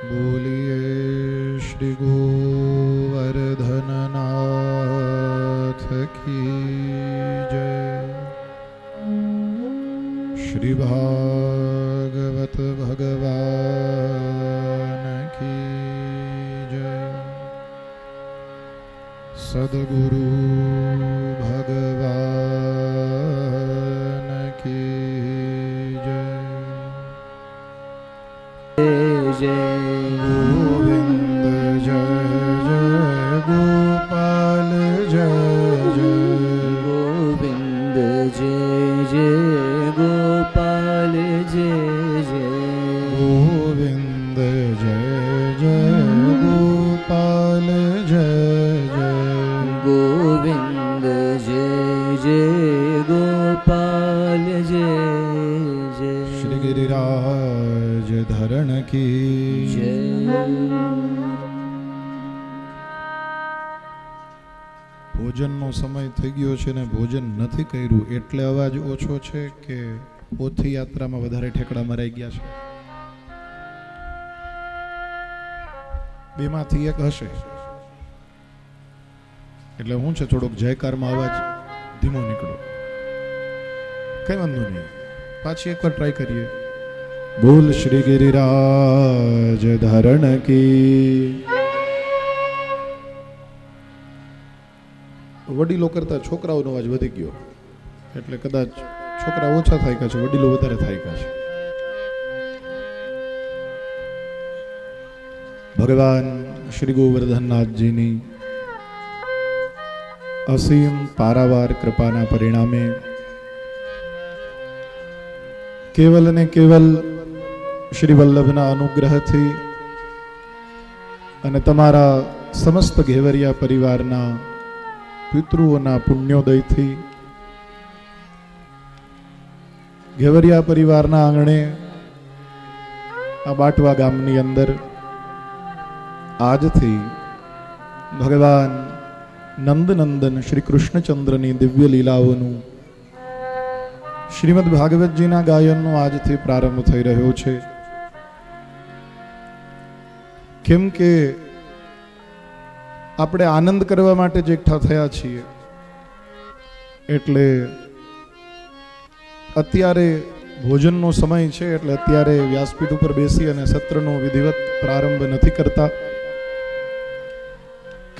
बोलिए श्री गोवर्धननाथ की जय। श्री भागवत भगवान की जय। सद्गुरु भगवान की जय। जय गोविंद जय जय गोपाल जय जय गोविंद जय जय गोपाल जय जय गोविंद जय जय गोपाल जय जय गोविंद जय जय गोपाल जय जय श्री गिरिराज धरण की जय। ભોજનનો સમય થઈ ગયો છે ને ભોજન નથી કર્યું એટલે અવાજ ઓછો છે કે પોથી યાત્રામાં વધારે ઠેકડા મરાઈ ગયા છે? બેમાંથી એક હશે. એટલે હું છે થોડોક જયકારમાં અવાજ ધીમો નીકળ્યો. કઈ વાંધો નહીં, પાછી એકવાર ટ્રાય કરીએ. બોલ શ્રી ગિરિરાજ ધરણ કી. વડીલો કરતા છોકરાઓનો અવાજ વધી ગયો, એટલે કદાચ છોકરા ઓછા થાય છે, વડીલો વધારે થાય છે. ભગવાન શ્રી ગોવર્ધનનાથજીની અસીમ પારાવાર કૃપાના પરિણામે કેવલ ને કેવલ શ્રી વલ્લભના અનુગ્રહથી અને તમારા સમસ્ત ઘેવરિયા પરિવારના પિતૃઓના પુણ્યોદયથી ઘેવરિયા પરિવારના આંગણે આ બાટવા ગામની અંદર આજથી ભગવાન નંદનંદન શ્રી કૃષ્ણચંદ્રની દિવ્ય લીલાઓનું શ્રીમદ ભાગવતજીના ગાયનનો આજથી પ્રારંભ થઈ રહ્યો છે. કેમ કે આપણે આનંદ કરવા માટે જ એકઠા થયા છીએ, એટલે અત્યારે ભોજનનો સમય છે, એટલે અત્યારે વ્યાસપીઠ ઉપર બેસી અને સત્રનો વિધિવત પ્રારંભ નથી કરતા.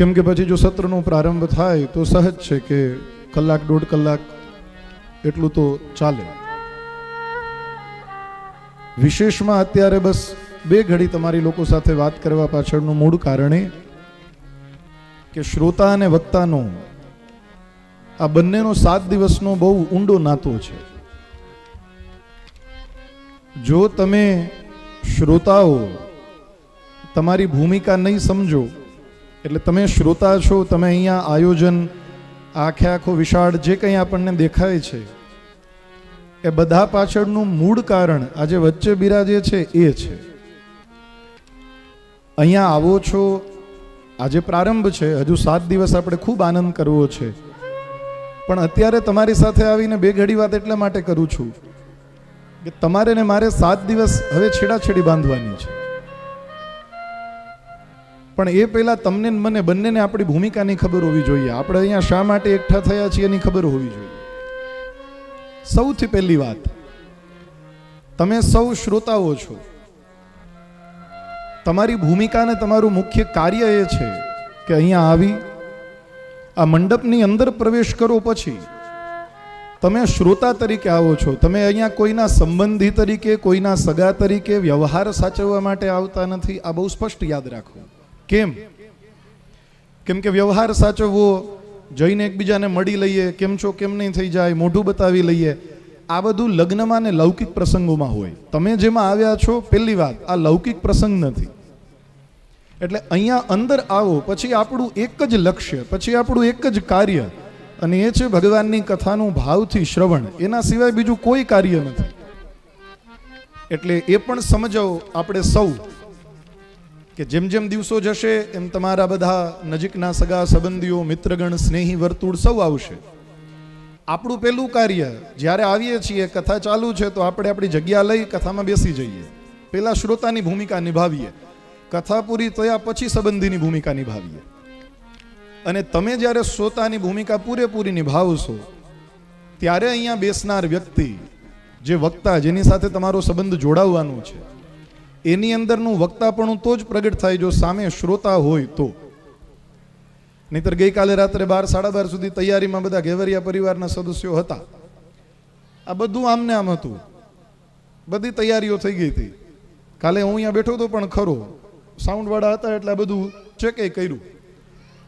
કેમ કે પછી જો સત્રનો પ્રારંભ થાય તો સહજ છે કે કલાક દોઢ કલાક એટલું તો ચાલે. વિશેષમાં અત્યારે બસ 2 ઘડી તમારી લોકો સાથે વાત કરવા પાછળનું મૂળ કારણ એ કે શ્રોતા અને વક્તાનો આ બંનેનો 7 દિવસનો બહુ ઊંડો નાતો છે. જો તમે શ્રોતાઓ તમારી ભૂમિકા નહીં સમજો, એટલે તમે શ્રોતા છો, તમે અહીંયા આયોજન આખો વિશાળ જે કંઈ આપણને દેખાય છે એ બધા પાછળનું મૂળ કારણ આજે વચ્ચે બિરાજે છે એ છે. અહીંયા આવો છો, આજે પ્રારંભ છે, હજુ 7 દિવસ આપણે ખૂબ આનંદ કરવો છે, પણ અત્યારે તમારી સાથે આવીને 2 ઘડી વાત એટલા માટે કરું છું કે તમારે ને મારે 7 દિવસ હવે છેડાછેડી બાંધવાની છે. પણ એ પહેલા તમને મને બંનેને આપણી ભૂમિકાની ખબર હોવી જોઈએ. આપણે અહીંયા શા માટે એકઠા થયા છીએ એની ખબર હોવી જોઈએ. સૌથી પહેલી વાત, તમે સૌ શ્રોતાઓ છો. તમારી ભૂમિકા ને તમારું મુખ્ય કાર્ય એ છે કે અહીંયા આવી આ મંડપની અંદર પ્રવેશ કરો, પછી તમે શ્રોતા તરીકે આવો છો. તમે અહીંયા કોઈના સંબંધી તરીકે, કોઈના સગા તરીકે વ્યવહાર સાચવવા માટે આવતા નથી. આ બહુ સ્પષ્ટ યાદ રાખો. કેમ? કેમ કે વ્યવહાર સાચવવો, જઈને એકબીજાને મળી લઈએ, કેમ છો કેમ નહીં થઈ જાય, મોઢું બતાવી લઈએ, આ બધું લગ્નમાં ને લૌકિક પ્રસંગોમાં હોય. તમે જેમાં આવ્યા છો, પહેલી વાત, આ લૌકિક પ્રસંગ નથી. એટલે અહીંયા અંદર આવો, પછી આપણું એક જ લક્ષ્ય, પછી આપણું એક જ કાર્ય, અને એ છે ભગવાનની કથાનું ભાવથી શ્રવણ. એના સિવાય બીજું કોઈ કાર્ય નથી. એટલે એ પણ સમજો આપણે સૌ કે જેમ જેમ દિવસો જશે એમ તમારા બધા નજીકના સગા સંબંધીઓ, મિત્રગણ, સ્નેહી વર્તુળ સૌ આવશે. આપણું પહેલું કાર્ય, જ્યારે આવીએ છીએ, કથા ચાલુ છે તો આપણે આપણી જગ્યા લઈ કથામાં બેસી જઈએ. પહેલા શ્રોતાની ભૂમિકા નિભાવીએ, કથા પૂરી થયા પછી સંબંધીની ભૂમિકા નિભાવીએ. અને તમે જ્યારે શ્રોતાની ભૂમિકા પૂરેપૂરી નિભાવશો ત્યારે અહીંયા બેસનાર વ્યક્તિ, જે વક્તા, જેની સાથે તમારો સંબંધ જોડાવવાનો છે, એની અંદરનું વક્તાપણું તો જ પ્રગટ થાય જો સામે શ્રોતા હોય તો. નહીતર ગઈકાલે રાત્રે 12, 12:30 સુધી તૈયારીમાં બધા ઘેવરિયા પરિવારના સદસ્યો હતા. આ બધું આમને આમ હતું, બધી તૈયારીઓ થઈ ગઈ હતી. કાલે હું અહીંયા બેઠો હતો પણ ખરો, સાઉન્ડવાળા હતા એટલે આ બધું ચેકે કર્યું.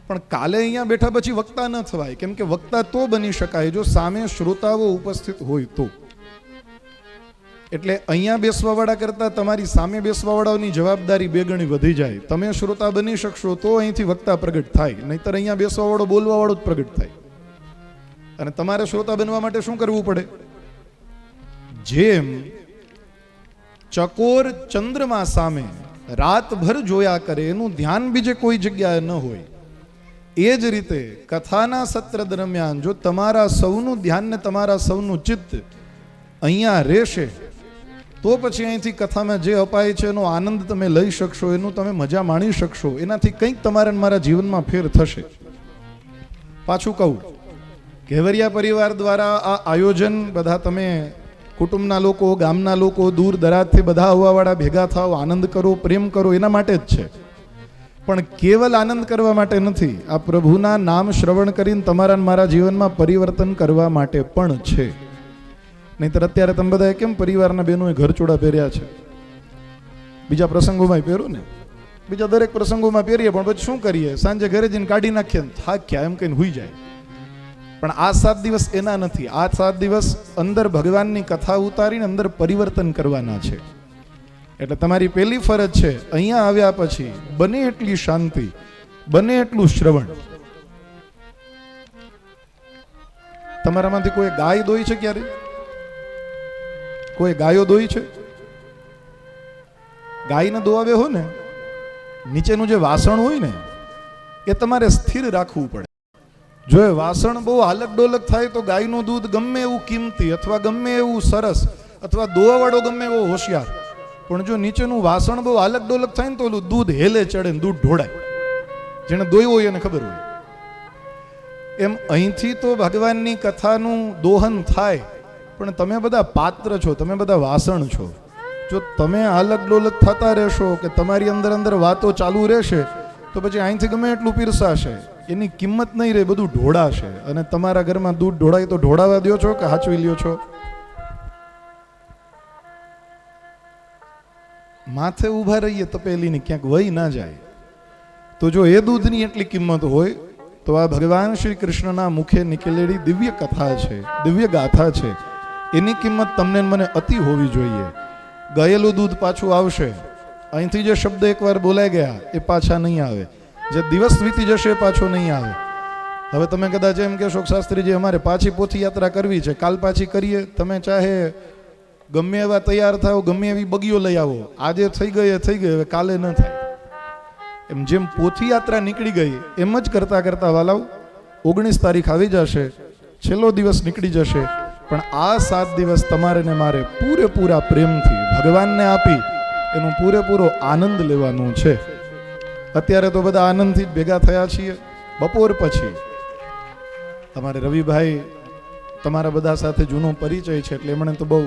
પણ કાલે અહીંયા બેઠા પછી વક્તા ન થવાય. કેમ કે વક્તા તો બની શકાય જો સામે શ્રોતાઓ ઉપસ્થિત હોય તો. એટલે અહીંયા બેસવાવાળા કરતા તમારી સામે બેસવાવાળાઓની જવાબદારી 2 ગણી વધી જાય. તમે શ્રોતા બની શકશો તો અહીંથી વક્તા પ્રગટ થાય, નહીતર અહીંયા બેસવાવાળો બોલવાવાળો જ પ્રગટ થાય. અને તમારે શ્રોતા બનવા માટે શું કરવું પડે? જેમ ચકોર ચંદ્રમા સામે રાતભર જોયા કરે, એનું ધ્યાન બીજે કોઈ જગ્યાએ ન હોય, એ જ રીતે કથાના સત્ર દરમિયાન જો તમારા સૌનું ધ્યાન ને તમારા સૌનું ચિત્ત અહીંયા રહેશે તો પછી અહીંથી કથામાં જે અપાય છે એનો આનંદ તમે લઈ શકશો, એનું તમે મજા માણી શકશો. એનાથી કંઈક તમારા મારા જીવનમાં ફેર થશે. પાછું કહું, ઘેવરિયા પરિવાર દ્વારા આ આયોજન બધા તમે કુટુંબના લોકો, ગામના લોકો, દૂર દરાજથી બધા આવવાવાળા ભેગા થાવ, આનંદ કરો, પ્રેમ કરો, એના માટે જ છે. પણ કેવલ આનંદ કરવા માટે નથી, આ પ્રભુના નામ શ્રવણ કરીને તમારા ને મારા જીવનમાં પરિવર્તન કરવા માટે પણ છે. નહીંતર અત્યારે તમે બધાએ કેમ પરિવારના બહેનોએ ઘર ચોળા પહેર્યા છે? બીજા પ્રસંગોમાં પહેરો ને, બીજા દરેક પ્રસંગોમાં પહેરીએ, પણ પછી શું કરીએ? સાંજે ઘરે જઈને કાઢી નાખીએ, થાક્યા એમ કહીને હુઈ જાય. પણ આ 7 દિવસ એના નથી. આ 7 દિવસ અંદર ભગવાનની કથા ઉતારીને અંદર પરિવર્તન કરવાના છે. એટલે તમારી પહેલી ફરજ છે, અહીંયા આવ્યા પછી બને એટલી શાંતિ, બને એટલું શ્રવણ. તમારામાંથી કોઈ ગાય દોઈ છે ક્યારે? કોઈ ગાયો દોઈ છે? ગાયને દોવાવે હોય ને, નીચેનું જે વાસણ હોય ને એ તમારે સ્થિર રાખવું પડે. જો એ વાસણ બહુ હાલક ડોલક થાય તો ગાયનું દૂધ ગમે એવું કિંમતી અથવા ગમે એવું સરસ અથવા દોવાવાળો ગમે એવો હોશિયાર, પણ જો નીચેનું વાસણ બહુ હાલક ડોલક થાય ને તો ઓલું દૂધ હેલે ચડે ને દૂધ ઢોળાય. જેને દોયું હોય એને ખબર હોય. એમ અહીંથી તો ભગવાનની કથાનું દોહન થાય, પણ તમે બધા પાત્ર છો, તમે બધા વાસણ છો. જો તમે હાલક ડોલક થતા રહેશો કે તમારી અંદર અંદર વાતો ચાલુ રહેશે તો પછી અહીંથી ગમે એટલું પીરસાશે, એની કિંમત નહીં રહે, બધું ઢોળાશે. અને તમારા ઘરમાં દૂધ ઢોળાય તો ઢોળાવા દો છો કે હાચવી લ્યો છો? માથે ઊભા રહીએ તપેલીને, ક્યાંક વહી ના જાય. તો જો એ દૂધની એટલી કિંમત હોય તો આ ભગવાન શ્રી કૃષ્ણના મુખે નીકળેલી દિવ્ય કથા છે, દિવ્ય ગાથા છે, એની કિંમત તમને મને અતિ હોવી જોઈએ. ગયેલું દૂધ પાછું આવશે. અહીંથી જે શબ્દ એકવાર બોલાઈ ગયા એ પાછા નહીં આવે. જે દિવસ વીતી જશે એ પાછો નહીં આવે. હવે તમે કદાચ એમ કહેશો શાસ્ત્રીજી અમારે પાછી પોથી યાત્રા કરવી છે, કાલ પાછી કરીએ. તમે ચાહે ગમે એવા તૈયાર થાવ, ગમે એવી બગીઓ લઈ આવો, આજે થઈ ગઈ, હવે કાલે ન થાય. એમ જેમ પોથી યાત્રા નીકળી ગઈ એમ જ કરતા કરતા વાલાવ 19 તારીખ આવી જશે, છેલ્લો દિવસ નીકળી જશે. પણ આ 7 દિવસ તમારે ને મારે પૂરેપૂરા પ્રેમથી ભગવાનને આપી એનો પૂરેપૂરો આનંદ લેવાનો છે. અત્યારે તો બધા આનંદથી ભેગા થયા છીએ. બપોર પછી તમારે રવિભાઈ તમારા બધા સાથે જૂનો પરિચય છે એટલે એમણે તો બહુ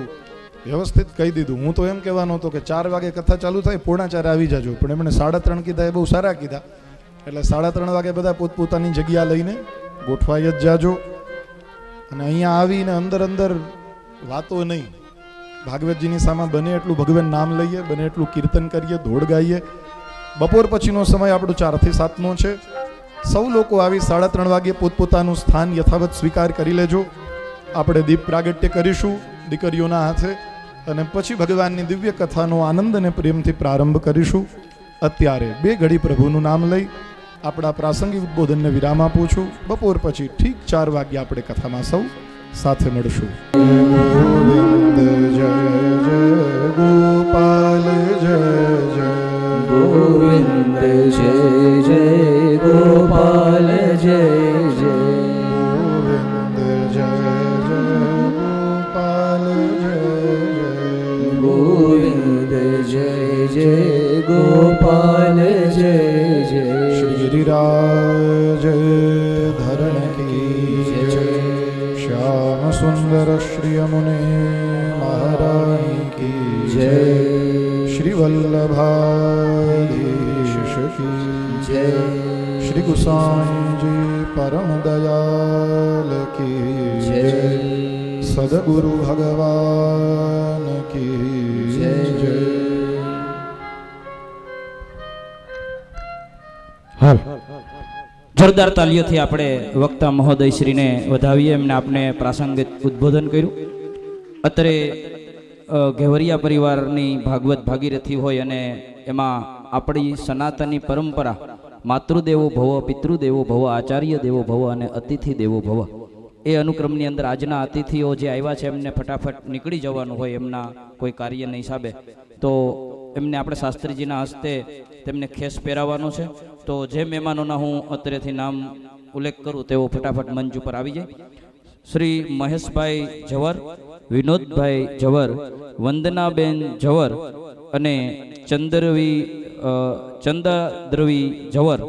વ્યવસ્થિત કહી દીધું. હું તો એમ કહેવાનો હતો કે 4 વાગે કથા ચાલુ થાય, 3:45 આવી જાજો, પણ એમણે 3:30 કીધા, એ બહુ સારા કીધા. એટલે 3:30 વાગે બધા પોતપોતાની જગ્યા લઈને ગોઠવાઈ જ જાજો. અને અહીંયા આવીને અંદર અંદર વાતો નહીં, ભાગવતજીની સામે બને એટલું ભગવાન નામ લઈએ, બને એટલું કીર્તન કરીએ, ધોળ ગાઈએ. બપોર પછીનો સમય આપણો 4 થી 7નો છે. સૌ લોકો આવી 3:30 વાગે પોતપોતાનું સ્થાન યથાવત સ્વીકાર કરી લેજો. આપણે દીપ પ્રાગટ્ય કરીશું દીકરીઓના હાથે અને પછી ભગવાનની દિવ્ય કથાનો આનંદ અને પ્રેમથી પ્રારંભ કરીશું. અત્યારે 2 ઘડી પ્રભુનું નામ લઈ આપણા પ્રાસંગિક ઉદ્બોધનને વિરામ આપું છું. બપોર પછી ઠીક 4 વાગ્યે આપણે કથામાં સૌ સાથે મળશું. ગોવિંદ જય જય ગોપાલ જય જય ગોવિંદ જય જય ગોપાલ જય જય ગોવિંદ જય જય ગોપાલ જય જય ગોવિંદ જય જય ગોપાલ જય જય શ્રી ગિરિરાજ ધરણ કી જય શ્યામ સુંદર શ્રી યમુને મહારાણી કી જય શ્રી વલ્લભાધીશ કી જય શ્રી ગુસાઈજી પરમ દયાલ કી જય સદગુરુ ભગવાન કી જય. જોરદાર તાલીઓથી આપણે વક્તા મહોદયશ્રીને વધાવીએ. એમને આપણે પ્રાસંગિક ઉદ્બોધન કર્યું. અત્યારે ઘેવરિયા પરિવારની ભાગવત ભાગીરથી હોય અને એમાં આપણી સનાતની પરંપરા માતૃદેવો ભવ, પિતૃદેવો ભવ, આચાર્ય દેવો ભવ અને અતિથિ દેવો ભવ, એ અનુક્રમની અંદર આજના અતિથિઓ જે આવ્યા છે એમને ફટાફટ નીકળી જવાનું હોય એમના કોઈ કાર્યના હિસાબે, તો એમને આપણે શાસ્ત્રીજીના હસ્તે તેમને ખેસ પહેરાવવાનો છે. તો જે મહેમાનોના હું અત્રેથી નામ ઉલ્લેખ કરું તેઓ ફટાફટ મંચ ઉપર આવી જાય. શ્રી મહેશભાઈ જવર, વિનોદભાઈ જવર, વંદનાબેન જવર અને ચંદાદ્રવી જવર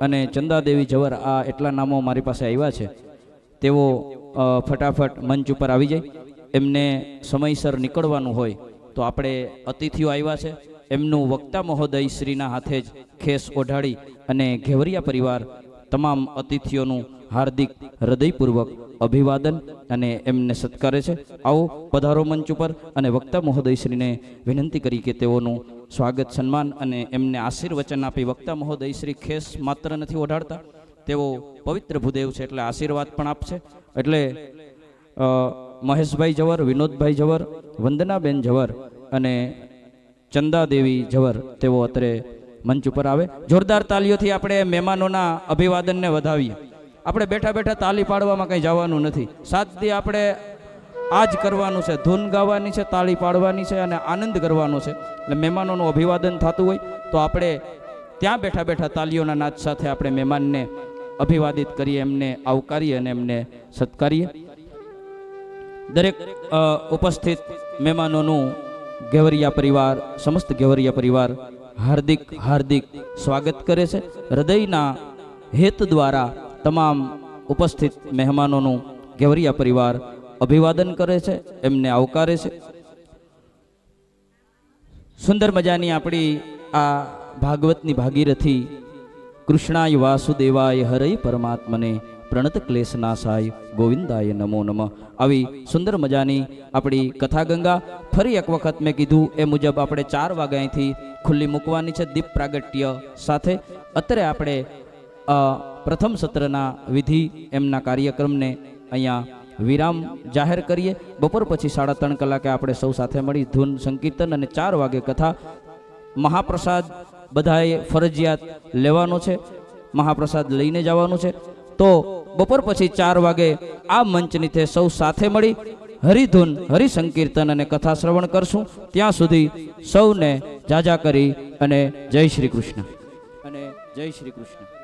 અને ચંદાદેવી જવર, આ એટલા નામો મારી પાસે આવ્યા છે. તેઓ ફટાફટ મંચ ઉપર આવી જાય. એમને સમયસર નીકળવાનું હોય તો આપણે અતિથિઓ આવ્યા છે એમનું વક્તા મહોદય શ્રીના હાથે જ ખેસ ઓઢાડી અને ઘેવરિયા પરિવાર તમામ અતિથિઓનું હાર્દિક હૃદયપૂર્વક અભિવાદન અને એમને સત્કારે છે. આવો પધારો મંચ ઉપર અને વક્તા મહોદયશ્રીને વિનંતી કરી કે તેઓનું સ્વાગત સન્માન અને એમને આશીર્વચન આપી. વક્તા મહોદયશ્રી ખેસ માત્ર નથી ઓઢાડતા, તેઓ પવિત્ર ભૂદેવ છે એટલે આશીર્વાદ પણ આપશે. એટલે મહેશભાઈ જવર, વિનોદભાઈ જવર, વંદનાબેન જવર અને ચંદાદેવી જવર તેઓ અત્રે મંચ ઉપર આવે. જોરદાર તાલીઓથી આપણે મહેમાનોના અભિવાદનને વધાવીએ. આપણે બેઠા બેઠા તાલી પાડવામાં કંઈ જવાનું નથી. સાતથી આપણે આ જ કરવાનું છે, ધૂન ગાવાની છે, તાળી પાડવાની છે અને આનંદ કરવાનો છે. એટલે મહેમાનોનું અભિવાદન થતું હોય તો આપણે ત્યાં બેઠા બેઠા તાલીઓના નાદ સાથે આપણે મહેમાનને અભિવાદિત કરીએ, એમને આવકારીએ અને એમને સત્કારીએ. દરેક ઉપસ્થિત મહેમાનોનું ઘેવરિયા પરિવાર, સમસ્ત ઘેવરિયા પરિવાર હાર્દિક હાર્દિક સ્વાગત કરે છે. હૃદયના હેત દ્વારા તમામ ઉપસ્થિત મહેમાનોનું ઘેવરિયા પરિવાર અભિવાદન કરે છે, એમને આવકારે છે. સુંદર મજાની આપણી આ ભાગવતની ભાગીરથી કૃષ્ણાય વાસુદેવાય હરય પરમાત્મને પ્રણત ક્લેશનાશાય ગોવિંદાય નમો નમઃ. આવી સુંદર મજાની આપણી કથા ગંગા ફરી એક વખત મેં કીધું એ મુજબ આપણે 4 વાગ્યાથી ખુલ્લી મૂકવાની છે દીપ પ્રાગટ્ય સાથે. અત્યારે આપણે પ્રથમ સત્રના વિધિ એમના કાર્યક્રમને અહીંયા વિરામ જાહેર કરીએ. બપોર પછી 3:30 કલાકે આપણે સૌ સાથે મળી ધૂન સંકીર્તન અને 4 વાગે કથા. મહાપ્રસાદ બધાએ ફરજિયાત લેવાનો છે, મહાપ્રસાદ લઈને જવાનું છે. તો બપોર પછી 4 વાગે આ મંચ નીચે સૌ સાથે મળી હરિધૂન, હરિસંકીર્તન અને કથા શ્રવણ કરશું. ત્યાં સુધી સૌને જાજા કરી અને જય શ્રી કૃષ્ણ અને જય શ્રી કૃષ્ણ.